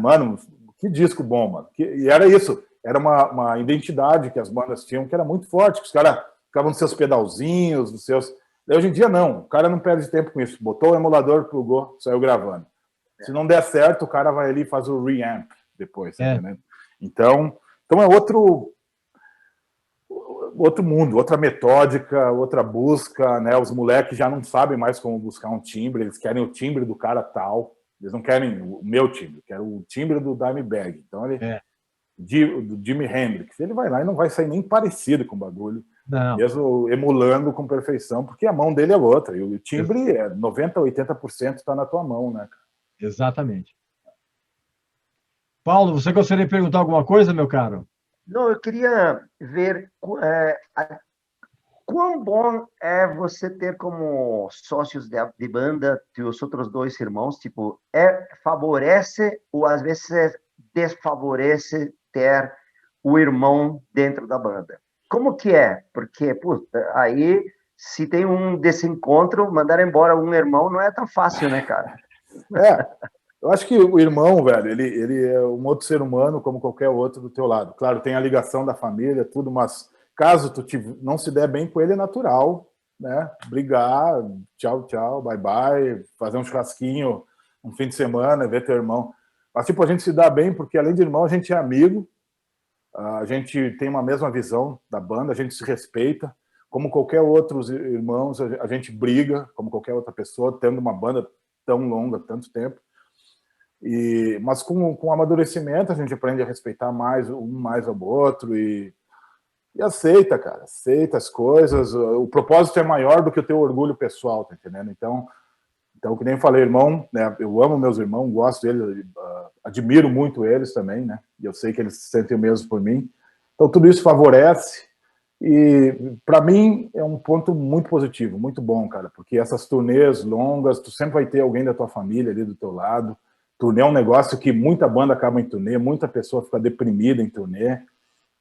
Mano, que disco bom, mano. E era isso, era uma identidade que as bandas tinham que era muito forte, que os caras ficavam nos seus pedalzinhos, nos seus... Hoje em dia, não. O cara não perde tempo com isso. Botou o emulador, plugou, saiu gravando. Se não der certo, o cara vai ali e faz o reamp depois. Né? Então é outro mundo, outra metódica, outra busca. Né? Os moleques já não sabem mais como buscar um timbre. Eles querem o timbre do cara tal. Eles não querem o meu timbre. Querem o timbre do Dimebag. Então, do Jimi Hendrix. Ele vai lá e não vai sair nem parecido com o bagulho. Não. Mesmo emulando com perfeição, porque a mão dele é outra. E o timbre 90%, 80% está na tua mão, né? Exatamente. Paulo, você gostaria de perguntar alguma coisa, meu caro? Não, eu queria ver quão bom é você ter como sócios de banda teus outros dois irmãos, tipo, favorece ou às vezes desfavorece ter o irmão dentro da banda? Como que é? Porque, puta, aí, se tem um desencontro, mandar embora um irmão não é tão fácil, né, cara? Eu acho que o irmão, velho, ele é um outro ser humano como qualquer outro do teu lado. Claro, tem a ligação da família, tudo, mas caso tu não se der bem com ele, é natural, né? Brigar, tchau, tchau, bye, bye, fazer um churrasquinho um fim de semana, ver teu irmão. Mas, tipo, a gente se dá bem porque, além de irmão, a gente é amigo, a gente tem uma mesma visão da banda, a gente se respeita. Como qualquer outros irmãos, a gente briga, como qualquer outra pessoa, tendo uma banda tão longa, tanto tempo. Mas com o amadurecimento, a gente aprende a respeitar mais ao outro e aceita, cara. Aceita as coisas. O propósito é maior do que o teu orgulho pessoal, tá entendendo? Então que nem eu falei, irmão, né? Eu amo meus irmãos, gosto deles, admiro muito eles também, né? E eu sei que eles sentem o mesmo por mim. Então tudo isso favorece e para mim é um ponto muito positivo, muito bom, cara, porque essas turnês longas, tu sempre vai ter alguém da tua família ali do teu lado. Turnê é um negócio que muita banda acaba em turnê, muita pessoa fica deprimida em turnê,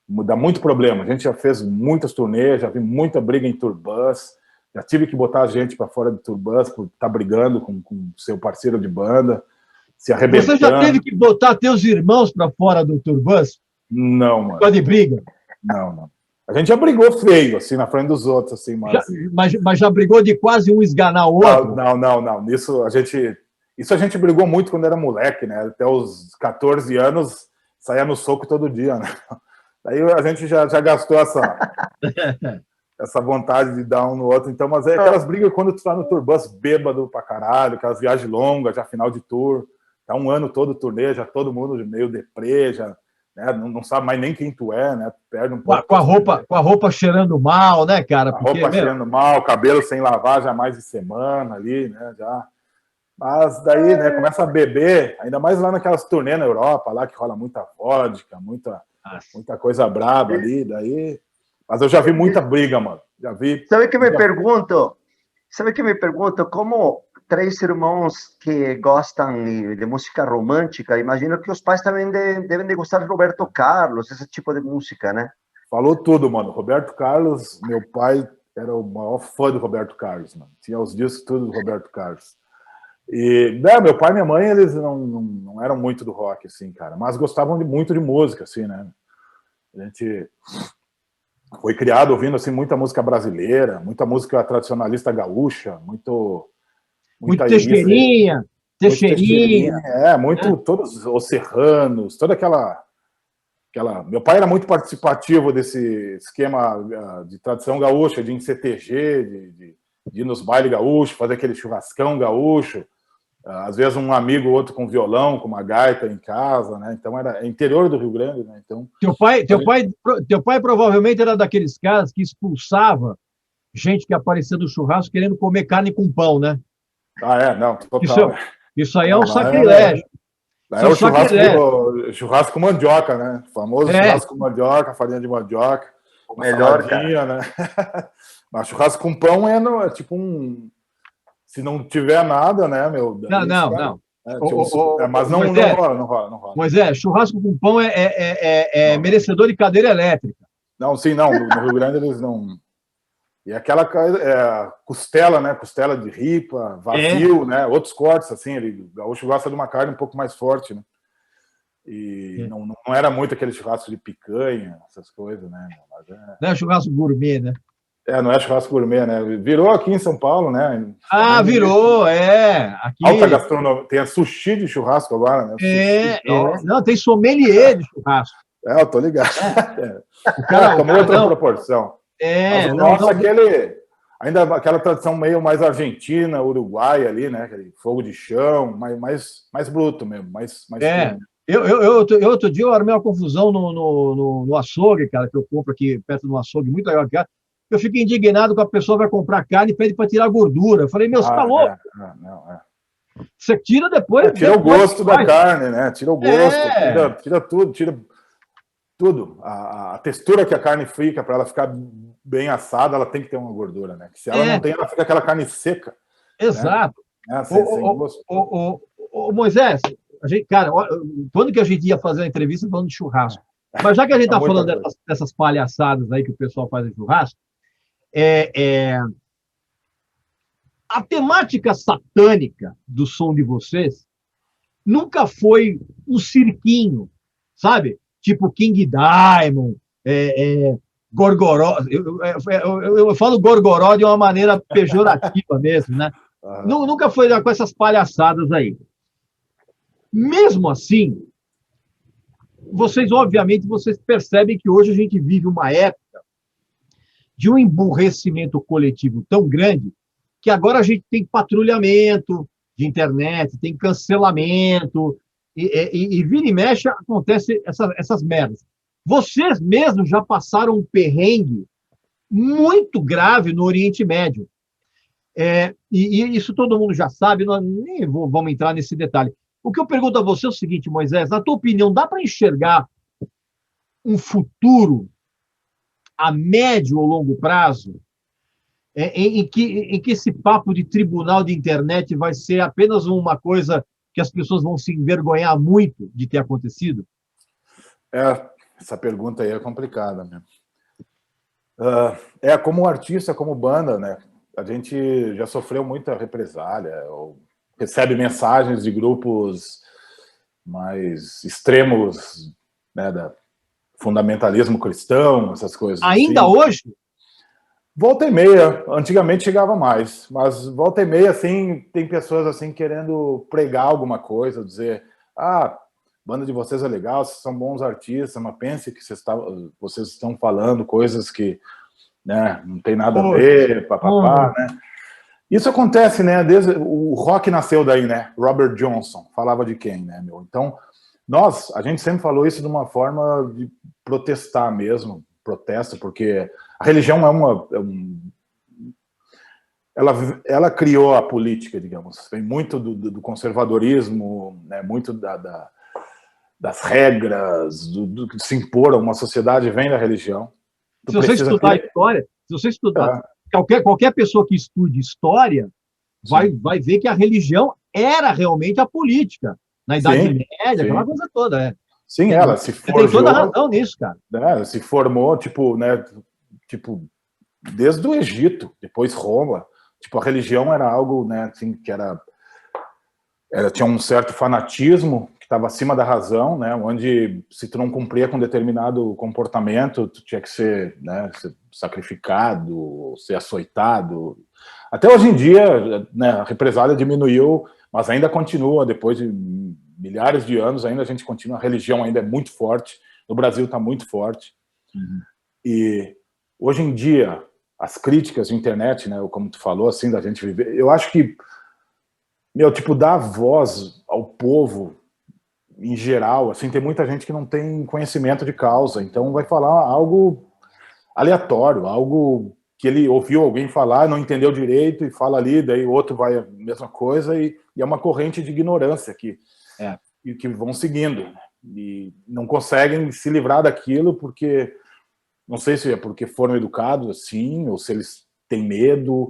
dá muito problema. A gente já fez muitas turnês, já vi muita briga em tourbus. Já tive que botar a gente para fora do tourbus por estar brigando com seu parceiro de banda, se arrebentando. Você já teve que botar teus irmãos para fora do tourbus? Não, mano. Por causa de briga? Não. A gente já brigou feio, assim, na frente dos outros, assim, mas já brigou de quase um esganar o outro? Não. Isso a gente brigou muito quando era moleque, né? Até os 14 anos, saía no soco todo dia, né? Aí a gente já gastou essa vontade de dar um no outro. Então, mas é aquelas brigas quando tu tá no tourbus bêbado pra caralho, aquelas viagens longas, já final de tour, tá um ano todo turnê, já todo mundo meio deprê, já, né, não sabe mais nem quem tu é, né? Perde um pouco. Com a roupa cheirando mal, né, cara? A roupa cheirando mal, cabelo sem lavar já mais de semana ali, né? Já. Mas daí, né, começa a beber, ainda mais lá naquelas turnês na Europa, lá que rola muita vodka, muita coisa braba ali, daí... Mas eu já vi muita briga, mano. Já vi. Sabe que me pergunto? Como três irmãos que gostam de música romântica, imagino que os pais também devem de gostar de Roberto Carlos, esse tipo de música, né? Falou tudo, mano. Roberto Carlos, meu pai era o maior fã do Roberto Carlos, mano. Tinha os discos tudo do Roberto Carlos. E, né, meu pai e minha mãe, eles não eram muito do rock, assim, cara, mas gostavam muito de música, assim, né? A gente foi criado ouvindo assim muita música brasileira, muita música tradicionalista gaúcha, muita Teixeirinha. Todos os serranos, toda aquela. Meu pai era muito participativo desse esquema de tradição gaúcha, de ir em CTG, de ir nos bailes gaúchos, fazer aquele churrascão gaúcho. Às vezes um amigo ou outro com violão, com uma gaita em casa, né? Então era interior do Rio Grande, né? Então teu pai provavelmente era daqueles caras que expulsava gente que aparecia do churrasco querendo comer carne com pão, né? Não, total. Isso aí é um sacrilégio. É o churrasco com mandioca, né? O famoso churrasco com mandioca, farinha de mandioca. O melhor, saladinha, cara. né? Mas churrasco com pão é tipo um... Se não tiver nada, né, meu? Não, Daí não, fica, não. mas não, não Moisés, rola, não rola, não rola. Moisés, churrasco com pão é Não, merecedor de cadeira elétrica. não, sim, não. No Rio Grande eles não... E aquela costela, né? Costela de ripa, vazio, né? Outros cortes, assim. O gaúcho gosta de uma carne um pouco mais forte, né? E não era muito aquele churrasco de picanha, essas coisas, né? Mas Não é churrasco gourmet, né? não é churrasco gourmet, né? Virou aqui em São Paulo, né? Ah, virou, Aqui. Alta gastronomia. Tem a sushi de churrasco agora, né? Sushi. Não, tem sommelier de churrasco. Eu tô ligado. O cara, tomou outra não. proporção. Mas o nosso, ainda aquela tradição meio mais argentina, uruguaia ali, né? Aquele fogo de chão, mais bruto mesmo, mais firme. Outro dia eu armei uma confusão no açougue, cara, que eu compro aqui perto do açougue, muito legal, cara. Eu fico indignado que a pessoa vai comprar carne e pede para tirar a gordura. Eu falei, meu, você tá louco? Você tira depois. Tira o gosto da carne, né? Tira o gosto, tira tudo, tira tudo. A textura que a carne fica, para ela ficar bem assada, ela tem que ter uma gordura, né? Se ela não tem, ela fica aquela carne seca. Exato. Né? Sem gosto. Moisés, cara, quando que a gente ia fazer a entrevista falando de churrasco? Mas já que a gente está falando dessas palhaçadas aí que o pessoal faz em churrasco, a temática satânica do som de vocês nunca foi um cirquinho, sabe? Tipo King Diamond, Gorgoró. Eu falo Gorgoró de uma maneira pejorativa mesmo, né? Nunca foi com essas palhaçadas aí. Mesmo assim, obviamente, vocês percebem que hoje a gente vive uma época de um emburrecimento coletivo tão grande que agora a gente tem patrulhamento de internet, tem cancelamento, e vira e mexe acontece essas merdas. Vocês mesmos já passaram um perrengue muito grave no Oriente Médio. E isso todo mundo já sabe, nós nem vamos entrar nesse detalhe. O que eu pergunto a você é o seguinte, Moisés, na tua opinião, dá para enxergar um futuro a médio ou longo prazo em que esse papo de tribunal de internet vai ser apenas uma coisa que as pessoas vão se envergonhar muito de ter acontecido? Essa pergunta aí é complicada mesmo. Como artista, como banda, né? A gente já sofreu muita represália, ou recebe mensagens de grupos mais extremos, né, da fundamentalismo cristão, essas coisas. Ainda assim. Hoje? Volta e meia. Antigamente chegava mais, mas volta e meia, assim, tem pessoas assim querendo pregar alguma coisa, dizer, banda de vocês é legal, vocês são bons artistas, mas pense que vocês estão falando coisas que, né, não tem nada a ver, papapá, né? Isso acontece, né? Desde o rock nasceu daí, né? Robert Johnson falava de quem, né, meu? Então, a gente sempre falou isso de uma forma de protestar mesmo, protesto, porque a religião ela criou a política, digamos. Vem muito do conservadorismo, né? Muito das regras, do que se impor a uma sociedade vem da religião. Se você estudar história, qualquer pessoa que estude história vai ver que a religião era realmente a política. Na Idade Média, aquela coisa toda. Sim, ela se forjou. Tem toda a razão nisso, cara. Né, se formou, né, desde o Egito, depois Roma. A religião era algo, né, assim, que tinha um certo fanatismo que estava acima da razão, né, onde se tu não cumpria com determinado comportamento, tu tinha que ser, né, ser sacrificado, ser açoitado. Até hoje em dia, né, a represália diminuiu, mas ainda continua, depois de milhares de anos, ainda a gente continua, a religião ainda é muito forte, no Brasil está muito forte. E hoje em dia, as críticas de internet, né, como tu falou, assim, da gente viver, eu acho que, dar voz ao povo, em geral, assim, tem muita gente que não tem conhecimento de causa, então vai falar algo aleatório, algo que ele ouviu alguém falar, não entendeu direito e fala ali, daí o outro vai a mesma coisa e é uma corrente de ignorância que vão seguindo e não conseguem se livrar daquilo porque Não sei se é porque foram educados assim, ou se eles têm medo,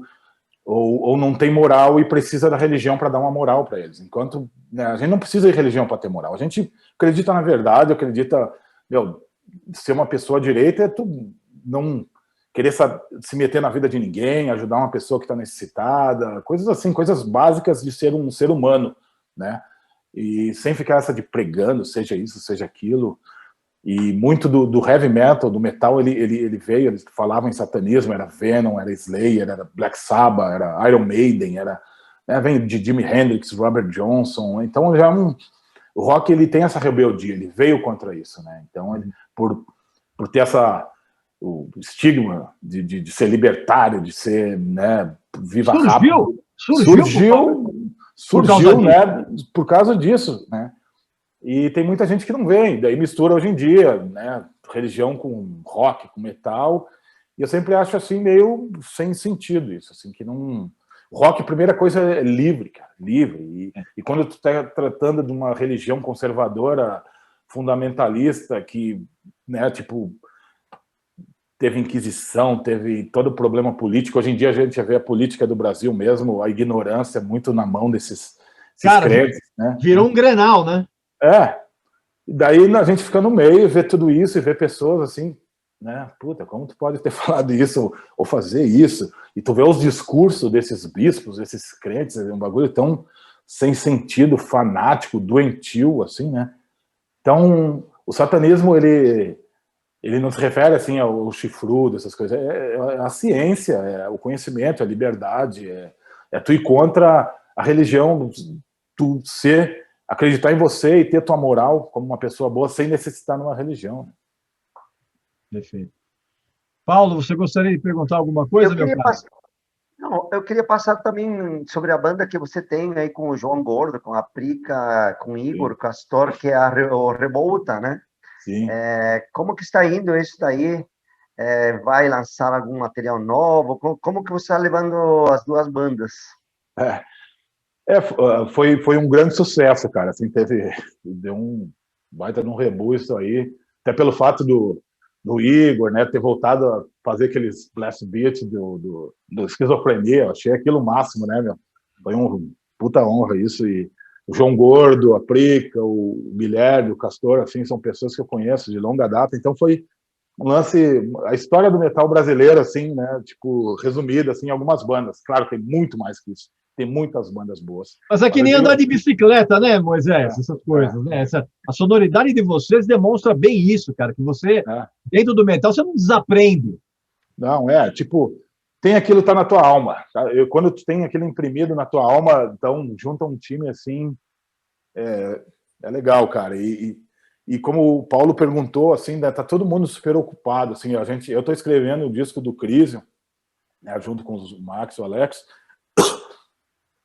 ou não tem moral e precisa da religião para dar uma moral para eles. Enquanto, né, a gente não precisa de religião para ter moral. A gente acredita na verdade, acredita, ser uma pessoa direita é tu não querer se meter na vida de ninguém, ajudar uma pessoa que está necessitada, coisas assim, coisas básicas de ser um ser humano, né? E sem ficar essa de pregando, seja isso, seja aquilo. E muito do heavy metal, do metal, ele veio, eles falavam em satanismo, era Venom, era Slayer, era Black Sabbath, era Iron Maiden, vem de Jimi Hendrix, Robert Johnson. Então já o rock, ele tem essa rebeldia, ele veio contra isso, né? Então ele, por ter o estigma de ser libertário, de ser, né, viva rápido, surgiu, né, por causa disso, né? E tem muita gente que não vem, daí mistura hoje em dia, né, religião com rock, com metal, e eu sempre acho assim meio sem sentido isso, assim, que não... O rock, a primeira coisa, é livre, cara, livre, e quando tu tá tratando de uma religião conservadora, fundamentalista, que, né, tipo, teve Inquisição, teve todo o problema político, hoje em dia a gente vê a política do Brasil mesmo, a ignorância muito na mão desses crentes, né? Virou um Grenal, né? E daí a gente fica no meio, vê tudo isso e vê pessoas assim, né? Puta, como tu pode ter falado isso ou fazer isso? E tu vê os discursos desses bispos, desses crentes, é um bagulho tão sem sentido, fanático, doentio, assim, né? Então, o satanismo, ele não se refere assim ao chifrudo, essas coisas. É a ciência, é o conhecimento, é a liberdade, é tu ir contra a religião, tu acreditar em você e ter tua moral como uma pessoa boa sem necessitar de uma religião. Perfeito. Paulo, você gostaria de perguntar alguma coisa, meu cara? Não, eu queria passar também sobre a banda que você tem aí com o João Gordo, com a Prica, com o Igor Castor, que é o Revolta, né? Sim. Como que está indo isso daí? Vai lançar algum material novo? Como que você está levando as duas bandas? Foi um grande sucesso, cara. Assim, deu um baita de um rebuço aí, até pelo fato do Igor, né, ter voltado a fazer aqueles blast beat do Esquizofrenia. Eu achei aquilo o máximo, né, meu? Foi uma puta honra isso. E o João Gordo, a Prica, o Guilherme, o Castor, assim, são pessoas que eu conheço de longa data. Então foi um lance, a história do metal brasileiro, assim, né, tipo, resumida, assim, em algumas bandas. Claro, tem muito mais que isso. Tem muitas bandas boas. Mas é que nem andar de bicicleta, né, Moisés? Essas coisas, né? A sonoridade de vocês demonstra bem isso, cara, que você, dentro do metal, você não desaprende. Não, tipo, tem aquilo que tá na tua alma. Tá? Quando tu tem aquilo imprimido na tua alma, então, junta um time assim, é legal, cara. E como o Paulo perguntou, assim, né, tá todo mundo super ocupado, assim, eu tô escrevendo o disco do Crisium, né, junto com o Max e o Alex.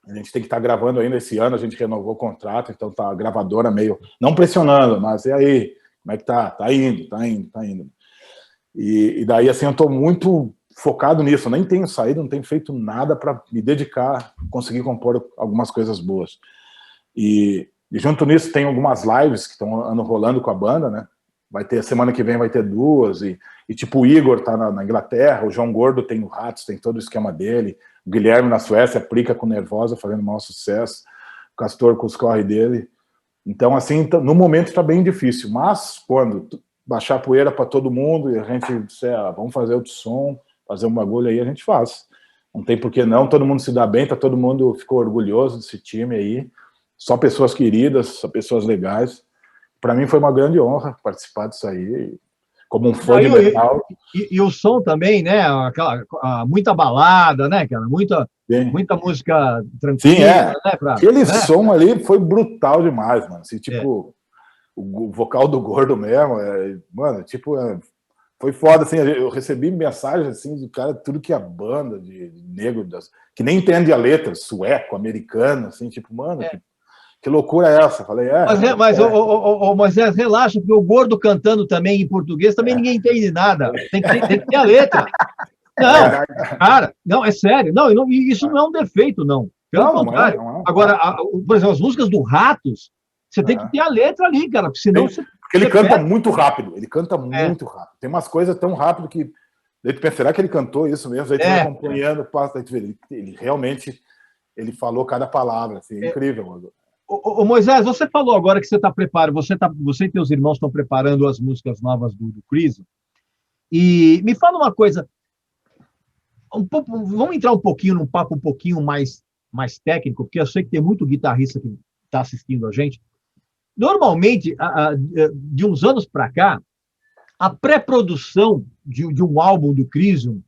A gente tem que estar gravando ainda esse ano, a gente renovou o contrato, então tá a gravadora meio, não pressionando, mas e aí, como é que tá? Tá indo. E daí, assim, eu tô muito focado nisso, eu nem tenho saído, não tenho feito nada para me dedicar, conseguir compor algumas coisas boas. E junto nisso tem algumas lives que estão rolando com a banda, né? Semana que vem vai ter 2, e tipo, o Igor tá na Inglaterra, o João Gordo tem o Ratos, tem todo o esquema dele, o Guilherme na Suécia, a Prica com Nervosa fazendo maior sucesso, o Castor com os corre dele. Então, assim, no momento tá bem difícil, mas quando baixar a poeira para todo mundo e a gente disser, vamos fazer outro som, fazer um bagulho aí, a gente faz. Não tem por que não, todo mundo se dá bem, todo mundo ficou orgulhoso desse time aí, só pessoas queridas, só pessoas legais. Para mim foi uma grande honra participar disso aí, como um fã de metal. E o som também, né? Muita balada, né, cara? Muita música tranquila. Sim, né? Aquele som ali foi brutal demais, mano. Assim, tipo, o vocal do Gordo mesmo, mano, tipo, foi foda, assim. Eu recebi mensagens, assim, do cara, tudo que a banda de negro, que nem entende a letra, sueco, americano, assim, tipo, mano, que loucura é essa? Falei, Mas Moisés, relaxa, porque o Gordo cantando também em português, também ninguém entende nada. Tem que ter a letra. Não, cara, não, é sério. Não, isso não é um defeito, não. Pelo contrário. Agora, por exemplo, as músicas do Ratos, você tem que ter a letra ali, cara, porque senão você Porque ele canta muito rápido. Ele canta muito rápido. Tem umas coisas tão rápido que... Daí tu pensa, será que ele cantou isso mesmo? Aí tu vai acompanhando, passa, aí tu vê, ele realmente... Ele falou cada palavra, assim, incrível. Ô Moisés, você falou agora que você está preparando, você e teus irmãos estão preparando as músicas novas do Crisium. E me fala uma coisa, vamos entrar um pouquinho num papo um pouquinho mais técnico, porque eu sei que tem muito guitarrista que está assistindo a gente. Normalmente, de uns anos para cá, a pré-produção de um álbum do Crisium,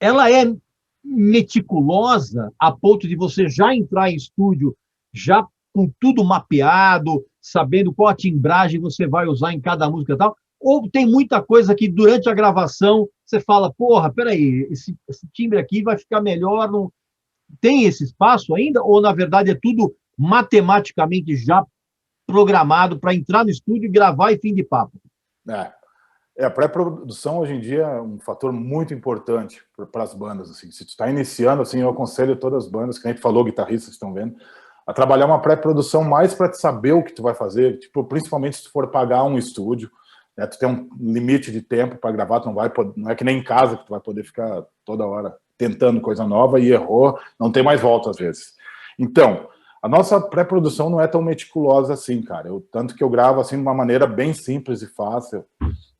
ela é meticulosa a ponto de você já entrar em estúdio já com tudo mapeado, sabendo qual a timbragem você vai usar em cada música e tal, ou tem muita coisa que durante a gravação você fala, porra, peraí, esse timbre aqui vai ficar melhor, não tem esse espaço ainda, ou na verdade é tudo matematicamente já programado para entrar no estúdio, gravar e fim de papo? A pré-produção hoje em dia é um fator muito importante para as bandas. Assim. Se tu está iniciando, assim, eu aconselho todas as bandas, que a gente falou, guitarristas estão vendo, a trabalhar uma pré-produção mais para saber o que tu vai fazer, tipo, principalmente se tu for pagar um estúdio, né, tu tem um limite de tempo para gravar, tu não é que nem em casa que tu vai poder ficar toda hora tentando coisa nova e errou, não tem mais volta às vezes. Então, a nossa pré-produção não é tão meticulosa assim, cara. Tanto que eu gravo assim de uma maneira bem simples e fácil.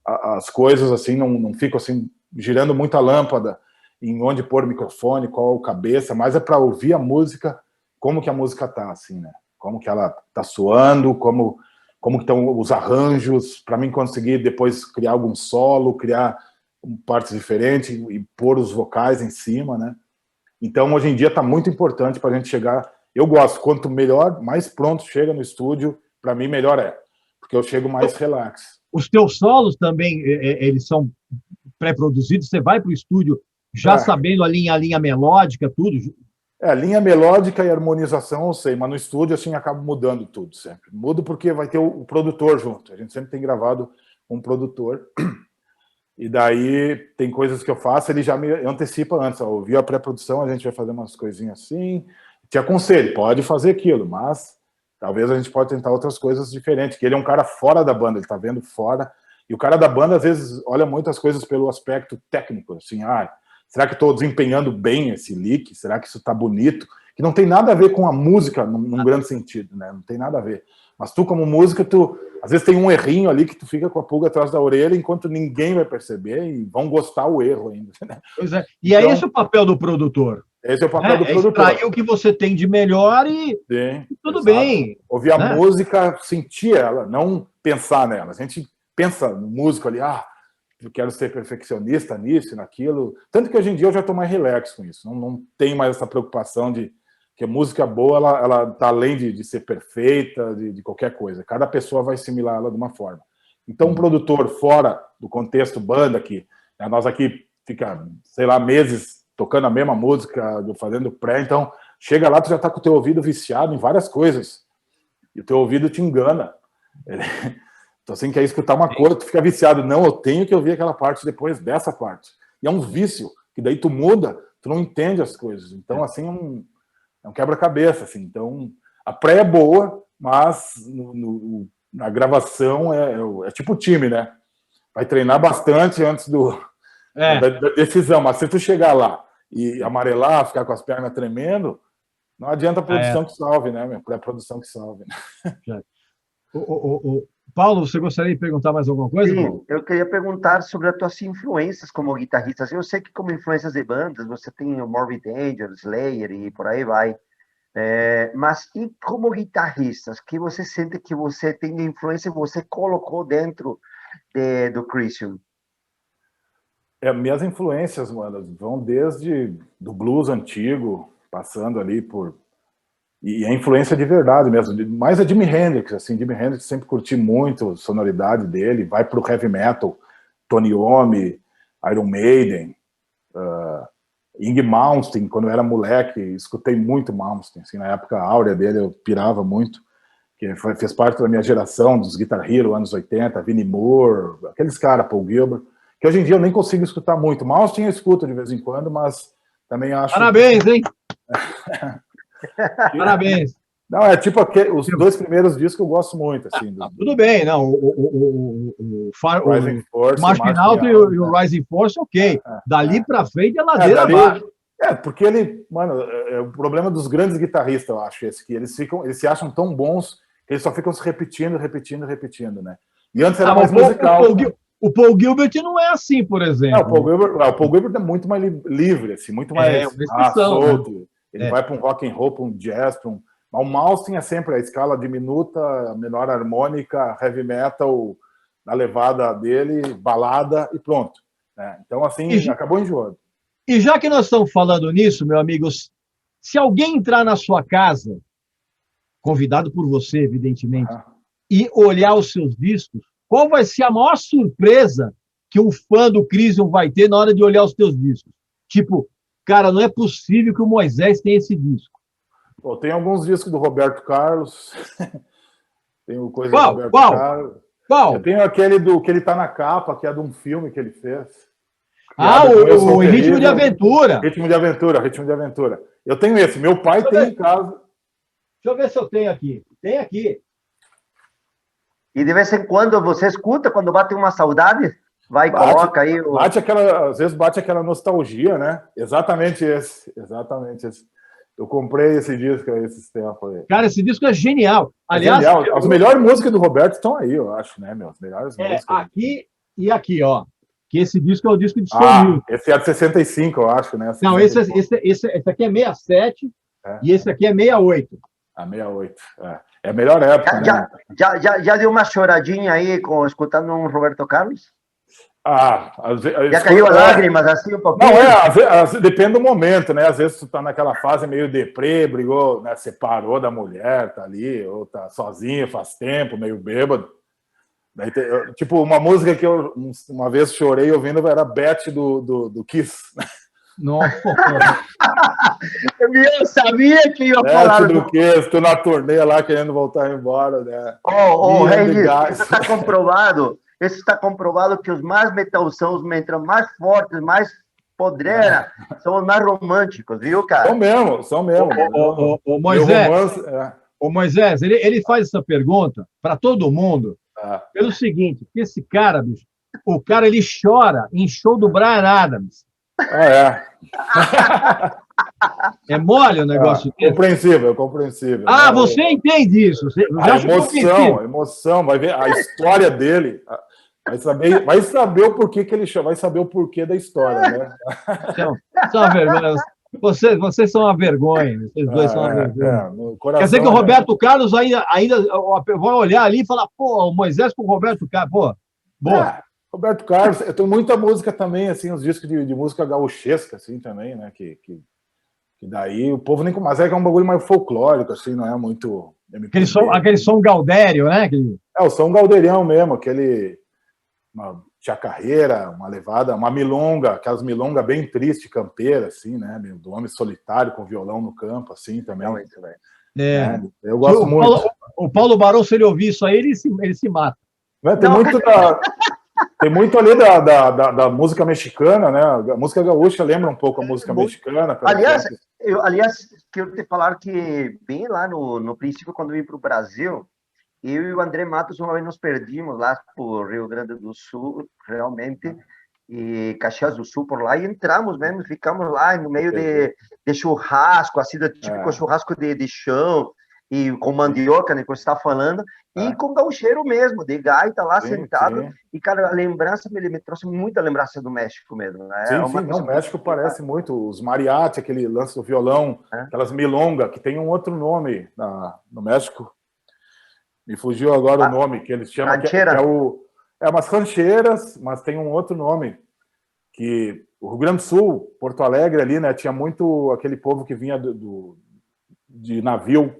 As coisas assim não ficam assim girando muita lâmpada em onde pôr o microfone, qual a cabeça, mas é para ouvir a música, como que a música tá assim, né? Como que ela tá soando, como que estão os arranjos, para mim conseguir depois criar algum solo, criar partes diferentes e pôr os vocais em cima, né? Então hoje em dia tá muito importante para a gente chegar. Eu gosto, quanto melhor, mais pronto chega no estúdio, para mim melhor é, porque eu chego mais relax. Os teus solos também, eles são pré-produzidos? Você vai para o estúdio já sabendo a linha melódica, tudo? Linha melódica e harmonização eu sei, mas no estúdio assim acabo mudando tudo sempre. Mudo porque vai ter o produtor junto. A gente sempre tem gravado um produtor. E daí tem coisas que eu faço, ele já me antecipa antes. Ouviu a pré-produção, a gente vai fazer umas coisinhas assim. Te aconselho, pode fazer aquilo, mas... Talvez a gente pode tentar outras coisas diferentes, que ele é um cara fora da banda, ele tá vendo fora, e o cara da banda, às vezes, olha muitas coisas pelo aspecto técnico, assim, será que estou desempenhando bem esse lick? Será que isso tá bonito? Que não tem nada a ver com a música, num grande sentido, né? Não tem nada a ver. Mas tu, como música, às vezes tem um errinho ali que tu fica com a pulga atrás da orelha, enquanto ninguém vai perceber, e vão gostar o erro ainda, né? Pois é. E então, é esse o papel do produtor. Esse é o papel do produtor. Extrair o que você tem de melhor e tudo bem. Ouvir a música, sentir ela, não pensar nela. A gente pensa no músico ali, eu quero ser perfeccionista nisso e naquilo. Tanto que hoje em dia eu já estou mais relax com isso. Não tenho mais essa preocupação de que a música boa, ela está além de ser perfeita, de qualquer coisa. Cada pessoa vai assimilar ela de uma forma. Então, um produtor fora do contexto banda, que nós aqui fica, sei lá, meses tocando a mesma música, fazendo pré, então chega lá, tu já tá com o teu ouvido viciado em várias coisas, e o teu ouvido te engana. Então assim, quer escutar uma coisa, tu fica viciado, não, eu tenho que ouvir aquela parte depois dessa parte, e é um vício, que daí tu muda, tu não entende as coisas, então assim, é um quebra-cabeça, assim, então a pré é boa, mas na gravação é tipo time, né? Vai treinar bastante antes da decisão, mas se tu chegar lá e amarelar, ficar com as pernas tremendo, não adianta a produção que salve, né, meu? Pré-produção que salve. Né? Paulo, você gostaria de perguntar mais alguma coisa? Sim, Paulo? eu queria perguntar sobre as tuas influências como guitarrista. Eu sei que como influências de bandas, você tem o Morbid Angel, Slayer e por aí vai. Mas e como guitarristas, que você sente que você tem de influência e você colocou dentro do Crisium? Minhas influências, mano, vão desde do blues antigo, passando ali por... E a influência de verdade mesmo, mais a Jimi Hendrix, assim, Jimi Hendrix sempre curti muito a sonoridade dele, vai pro heavy metal, Tony Iommi, Iron Maiden, Yngwie Malmsteen, quando eu era moleque, escutei muito Malmsteen, assim, na época áurea dele eu pirava muito, que fez parte da minha geração, dos Guitar Hero, anos 80, Vinnie Moore, aqueles caras, Paul Gilbert, que hoje em dia eu nem consigo escutar muito. Malmsteen eu escuto de vez em quando, mas também acho... Parabéns, hein? Parabéns. Não, é tipo os dois primeiros discos que eu gosto muito, assim. Tudo bem, não. O Rising Force, Marching Out e o Rising Force, ok. Dali pra frente é ladeira abaixo. Porque ele, mano, o problema dos grandes guitarristas, eu acho, esse que eles se acham tão bons que eles só ficam se repetindo, né? E antes era mais musical. O Paul Gilbert não é assim, por exemplo. Não, o Paul Gilbert é muito mais livre, assim, muito mais solto. Né? Ele vai para um rock and roll, para um jazz, para um... Mas o Malmsteen é sempre a escala diminuta, menor harmônica, heavy metal, na levada dele, balada e pronto. Né? Então, assim, acabou enjoando. E já que nós estamos falando nisso, meu amigo, se alguém entrar na sua casa, convidado por você, evidentemente, e olhar os seus discos, qual vai ser a maior surpresa que um fã do Crisium vai ter na hora de olhar os teus discos? Tipo, cara, não é possível que o Moisés tenha esse disco. Pô, tem alguns discos do Roberto Carlos. Tem coisa do Roberto Carlos. Qual? Eu tenho aquele que ele tá na capa, que é de um filme que ele fez. O Ritmo de Aventura. Ritmo de Aventura. Eu tenho esse. Meu pai tem em casa. Deixa eu ver se eu tenho aqui. Tem aqui. E de vez em quando você escuta, quando bate uma saudade, vai e coloca aí. Às vezes bate aquela nostalgia, né? Exatamente esse. Eu comprei esse disco esses tempos aí. Cara, esse disco é genial. Aliás, As melhores músicas do Roberto estão aí, eu acho, né, meu? As melhores músicas. Aqui e aqui, ó. Que esse disco é o disco de som. Esse é de 65, eu acho, né? 65. Não, esse aqui é 67 e esse aqui é 68. 68. É a melhor época, né? Já deu uma choradinha aí escutando um Roberto Carlos? Já caiu a lágrimas assim um pouquinho? Não, depende do momento, né? Às vezes tu tá naquela fase meio deprê, brigou, né? Separou da mulher, tá ali, ou tá sozinho faz tempo, meio bêbado. Daí tipo, uma música que eu uma vez chorei ouvindo era Beth do Kiss. Nossa! Eu sabia que ia falar. Do Kiss, tu na turnê lá querendo voltar embora, né? Regis, isso está comprovado. Isso está comprovado que os mais metal são os mais fortes, mais podreira, são os mais românticos, viu, cara? São mesmo. O Moisés, Moisés, ele faz essa pergunta para todo mundo pelo seguinte, esse cara, bicho, o cara ele chora em show do Bryan Adams. É mole o negócio dele? Compreensível. Você entende isso? Você emoção, vai ver a história dele. Vai saber o porquê que ele chama, vai saber o porquê da história, né? São uma vergonha. Vocês são uma vergonha. Vocês dois são uma vergonha. Quer dizer que o Roberto Carlos ainda vai olhar ali e falar, pô, o Moisés com o Roberto Carlos, pô, boa. Roberto Carlos, eu tenho muita música também, assim, uns discos de música gauchesca, assim, também, né? Que daí o povo nem... Mas é que é um bagulho mais folclórico, assim, não é muito... Aquele som gaudério, né? O som gauderião mesmo, uma chacarreira, uma levada, uma milonga, aquelas milonga bem triste, campeira, assim, né? Do homem solitário com violão no campo, assim, também. Eu gosto muito. O Paulo Barão, se ele ouvir isso aí, ele se mata. Tem muito ali da música mexicana, né? A música gaúcha lembra um pouco a música mexicana. Aliás, quero te falar que bem lá no princípio, quando eu vim para o Brasil, eu e o André Matos uma vez nos perdimos lá por Rio Grande do Sul, realmente, e Caxias do Sul por lá, e entramos mesmo, ficamos lá no meio de churrasco, assim, do típico churrasco de chão, e com mandioca, né, que você está falando, e com gaucheiro mesmo, de gaita lá sentado, e, cara, a lembrança me trouxe muita lembrança do México mesmo, né? O México parece muito, os mariachi, aquele lance do violão, aquelas milonga, que tem um outro nome no México, me fugiu agora o nome, que eles chamam, umas rancheiras, mas tem um outro nome, que o Rio Grande do Sul, Porto Alegre ali, né, tinha muito aquele povo que vinha de navio,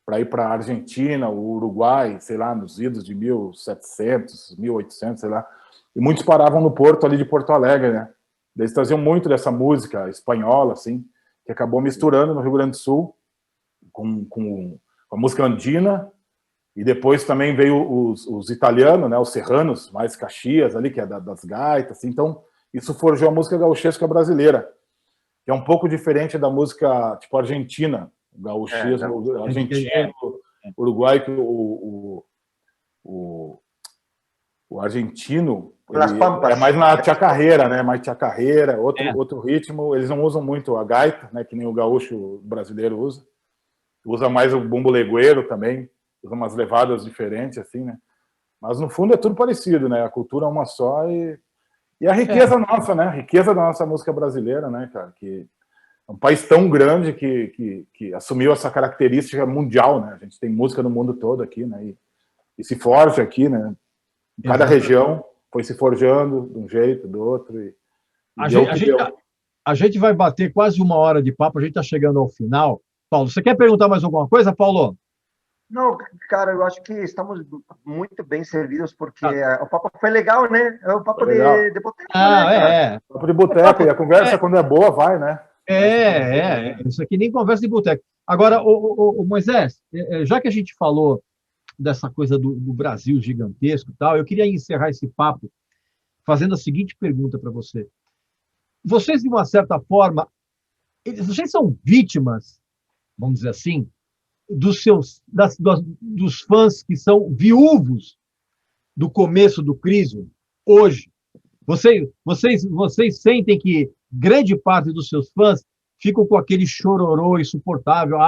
para ir para a Argentina, o Uruguai, sei lá, nos idos de 1700, 1800, sei lá. E muitos paravam no porto ali de Porto Alegre, né? Eles traziam muito dessa música espanhola, assim, que acabou misturando no Rio Grande do Sul com a música andina. E depois também veio os italianos, né? Os serranos, mais Caxias ali, que é das gaitas. Assim. Então, isso forjou a música gauchesca brasileira, que é um pouco diferente da música tipo argentina, O gauchismo argentino, Uruguai, que o argentino é mais na chacarreira, né? Mais chacarreira, outro ritmo. Eles não usam muito a gaita, né? Que nem o gaúcho brasileiro usa. Usa mais o bumbo legueiro também. Usa umas levadas diferentes, assim, né? Mas, no fundo, é tudo parecido, né? A cultura é uma só e a riqueza nossa, né? A riqueza da nossa música brasileira, né, cara? Que é um país tão grande que assumiu essa característica mundial, né? A gente tem música no mundo todo aqui, né? E se forja aqui, né? Em cada região foi se forjando de um jeito, do outro. A gente vai bater quase 1 hora de papo, a gente está chegando ao final. Paulo, você quer perguntar mais alguma coisa, Paulo? Não, cara, eu acho que estamos muito bem servidos, porque o papo foi legal, né? É o papo de boteco, né, Papo de boteco, e a conversa, quando é boa, vai, né? Isso aqui nem conversa de boteco. Agora, o Moisés, já que a gente falou dessa coisa do Brasil gigantesco e tal, eu queria encerrar esse papo fazendo a seguinte pergunta para você. Vocês, de uma certa forma, vocês são vítimas, vamos dizer assim, dos fãs que são viúvos do começo do Crisium hoje? Vocês sentem que grande parte dos seus fãs ficam com aquele chororô insuportável?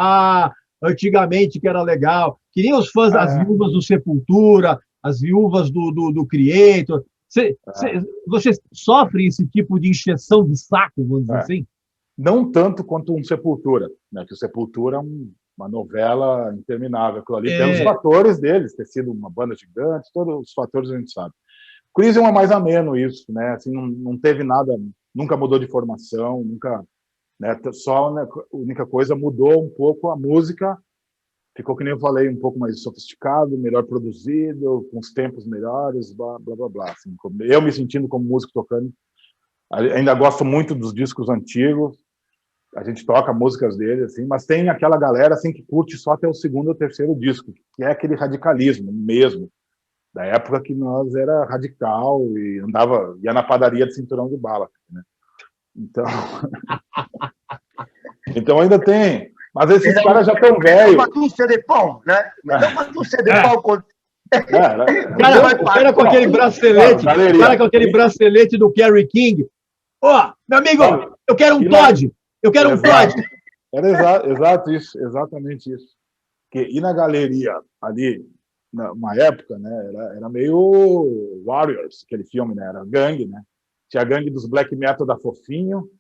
Antigamente que era legal. Que nem os fãs, as viúvas do Sepultura, as viúvas do Creator. Vocês sofrem esse tipo de encheção de saco, vamos dizer assim? Não tanto quanto um Sepultura, né? Que o Sepultura é uma novela interminável. Aquilo ali tem os fatores deles, ter sido uma banda gigante, todos os fatores a gente sabe. O Crisium é mais ameno isso, né? Assim, não teve nada, nunca mudou de formação, nunca, né? Só, né, a única coisa, mudou um pouco a música, ficou, que nem eu falei, um pouco mais sofisticado, melhor produzido, com os tempos melhores, blá, blá, blá, blá. Assim, eu me sentindo como músico tocando, ainda gosto muito dos discos antigos, a gente toca músicas dele, assim, mas tem aquela galera assim que curte só até o segundo ou terceiro disco, que é aquele radicalismo mesmo, da época que nós era radical e ia na padaria de cinturão de bala, né? Então ainda tem, mas esses caras já estão velhos. Uma dúzia de pão, né? Uma dúzia de pão. O cara com aquele bracelete, bracelete do Kerry King. Meu amigo, eu quero um Todd. Eu quero um Todd. Era exatamente isso. E na galeria ali, numa época, né, era meio Warriors, aquele filme, né? Era gangue, né? Tinha a gangue dos black metal da Fofinho,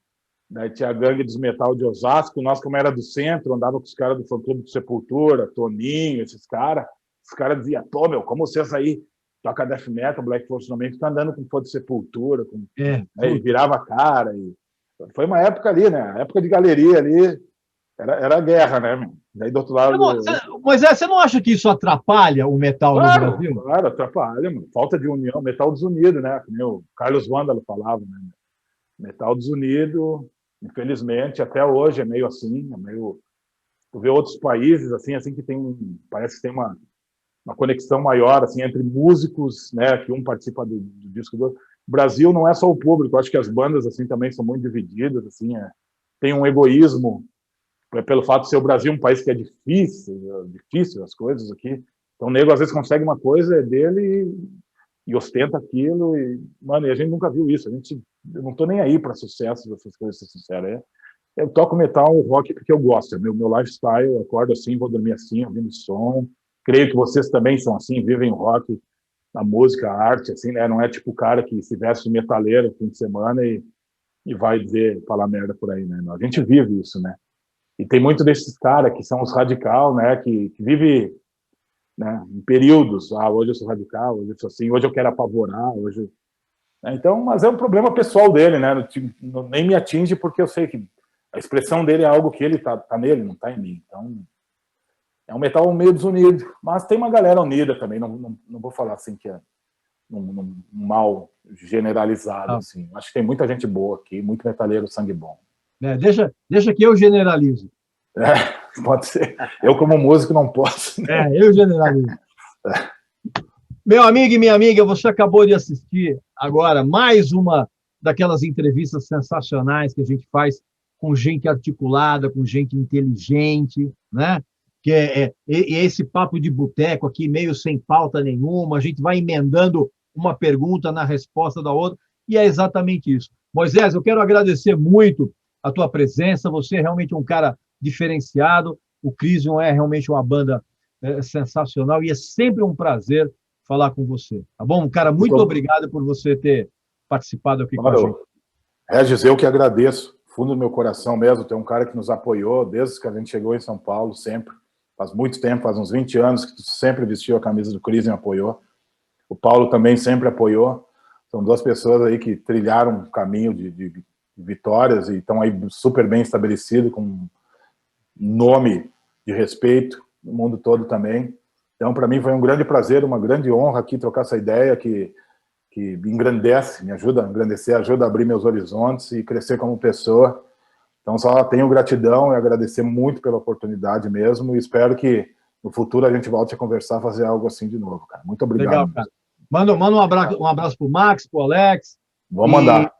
né? Tinha a gangue dos metal de Osasco. Nós, como era do centro, andava com os caras do fã-clube do Sepultura, Toninho, esses caras. Os caras diziam, como vocês aí tocam death metal, Black Force no meio, ficam andando com fã de Sepultura, e virava a cara. Foi uma época ali, né? A época de galeria ali, era a guerra, né, meu? Daí do outro lado... Mas você não acha que isso atrapalha o metal no Brasil? Claro, atrapalha, mano. Falta de união, metal desunido, né? Como o Carlos Vândalo falava, né? Metal desunido, infelizmente, até hoje é meio assim, Tu vê outros países, assim que parece que tem uma conexão maior, assim, entre músicos, né? Que um participa do disco do outro. O Brasil não é só o público, acho que as bandas, assim, também são muito divididas, assim, tem um egoísmo, pelo fato de ser o Brasil um país que é difícil as coisas aqui. Então o nego às vezes consegue uma coisa, é dele e ostenta aquilo, e a gente nunca viu isso. Eu não tô nem aí para sucesso dessas coisas, ser sincero. Eu toco metal, rock, porque eu gosto, é meu lifestyle, eu acordo assim, vou dormir assim, ouvindo som. Creio que vocês também são assim, vivem o rock, a música, a arte, assim, né? Não é tipo o cara que se veste de metaleiro no fim de semana e vai falar merda por aí, né? A gente vive isso, né? E tem muito desses caras que são os radical, né? Que vive, né, em períodos. Hoje eu sou radical, hoje eu sou assim, hoje eu quero apavorar, hoje... Então, mas é um problema pessoal dele, né? Nem me atinge porque eu sei que a expressão dele é algo que ele tá nele, não tá em mim. Então, é um metal meio desunido. Mas tem uma galera unida também, não vou falar assim que é um mal generalizado, assim. Acho que tem muita gente boa aqui, muito metaleiro, sangue bom. Deixa que eu generalizo. Pode ser. Eu, como músico, não posso. Né? Eu generalizo. Meu amigo e minha amiga, você acabou de assistir agora mais uma daquelas entrevistas sensacionais que a gente faz com gente articulada, com gente inteligente, né? Que é esse papo de boteco aqui, meio sem pauta nenhuma, a gente vai emendando uma pergunta na resposta da outra, e é exatamente isso. Moisés, eu quero agradecer muito a tua presença, você é realmente um cara diferenciado, o Crisium é realmente uma banda sensacional, e é sempre um prazer falar com você, tá bom? Cara, muito obrigado por você ter participado aqui com a gente. Regis, eu que agradeço, fundo do meu coração mesmo, tem um cara que nos apoiou desde que a gente chegou em São Paulo, sempre. Faz muito tempo, faz uns 20 anos que tu sempre vestiu a camisa do Crisium e apoiou. O Paulo também sempre apoiou. São duas pessoas aí que trilharam um caminho de vitórias e estão aí super bem estabelecidos, com um nome de respeito no mundo todo também. Então, para mim, foi um grande prazer, uma grande honra aqui trocar essa ideia que me engrandece, me ajuda a engrandecer, ajuda a abrir meus horizontes e crescer como pessoa. Então, só tenho gratidão e agradecer muito pela oportunidade mesmo, e espero que no futuro a gente volte a conversar, fazer algo assim de novo, cara. Muito obrigado. Legal, cara. Manda um abraço para o Max, para o Alex. Vou mandar.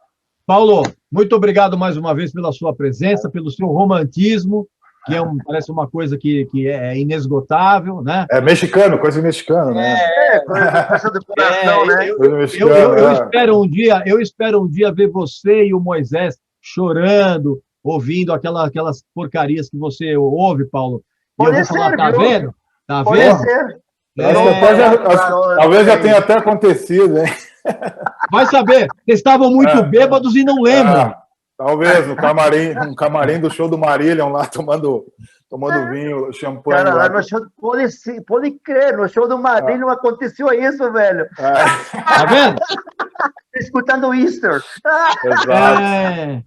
Paulo, muito obrigado mais uma vez pela sua presença, pelo seu romantismo, que parece uma coisa que é inesgotável, né? É mexicano, coisa mexicana, né? Coisa do coração, né? Eu espero um dia ver você e o Moisés chorando, ouvindo aquelas porcarias que você ouve, Paulo. E eu vou falar, tá vendo? Tá vendo? Talvez já tenha até acontecido, hein? Vai saber, eles estavam muito bêbados e não lembram. Talvez, no camarim do show do Marílion, lá tomando vinho, champanhe. Cara, lá no show, pode crer, no show do Marílion aconteceu isso, velho. Tá vendo? Escutando Easter. Exato.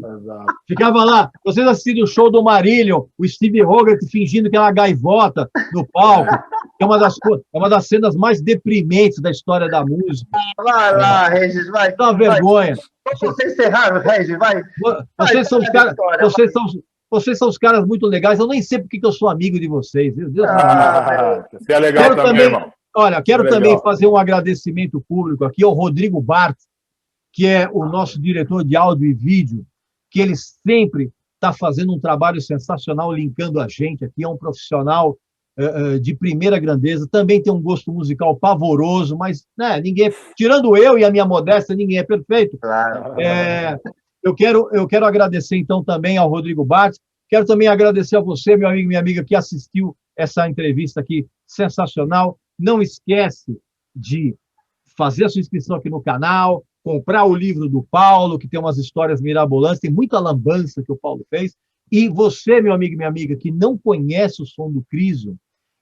Ficava lá, vocês assistiram o show do Marílion, o Steve Hogarth fingindo que era uma gaivota no palco, que é uma das cenas mais deprimentes da história da música. Vai lá, Regis, vai. Dá uma vergonha. Vamos encerrar, Regis, vai. Vocês são os caras muito legais, eu nem sei porque que eu sou amigo de vocês. Meu Deus. Você é legal também, irmão. Olha, quero também fazer um agradecimento público aqui ao Rodrigo Bart, que é o nosso diretor de áudio e vídeo, que ele sempre está fazendo um trabalho sensacional, linkando a gente aqui, é um profissional de primeira grandeza, também tem um gosto musical pavoroso, mas né, ninguém, tirando eu e a minha modéstia, ninguém é perfeito. Claro. Eu quero agradecer, então, também ao Rodrigo Bart, quero também agradecer a você, meu amigo e minha amiga, que assistiu essa entrevista aqui, sensacional. Não esquece de fazer a sua inscrição aqui no canal, comprar o livro do Paulo, que tem umas histórias mirabolantes, tem muita lambança que o Paulo fez. E você, meu amigo e minha amiga, que não conhece o som do Crisium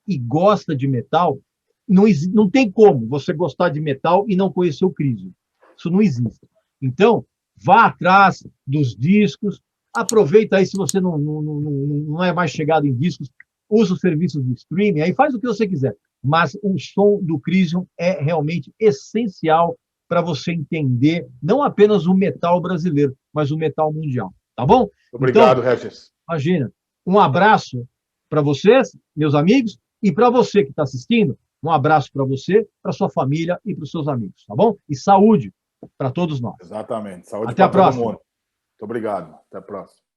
e gosta de metal, não tem como você gostar de metal e não conhecer o Crisium. Isso não existe. Então, vá atrás dos discos, aproveita aí, se você não é mais chegado em discos, usa os serviços de streaming, aí faz o que você quiser. Mas o som do Crisium é realmente essencial para você entender não apenas o metal brasileiro, mas o metal mundial. Tá bom? Obrigado, então, Regis. Imagina. Um abraço para vocês, meus amigos, e para você que está assistindo, um abraço para você, para sua família e para os seus amigos, tá bom? E saúde para todos nós. Exatamente. Saúde para todo mundo. Muito obrigado. Até a próxima.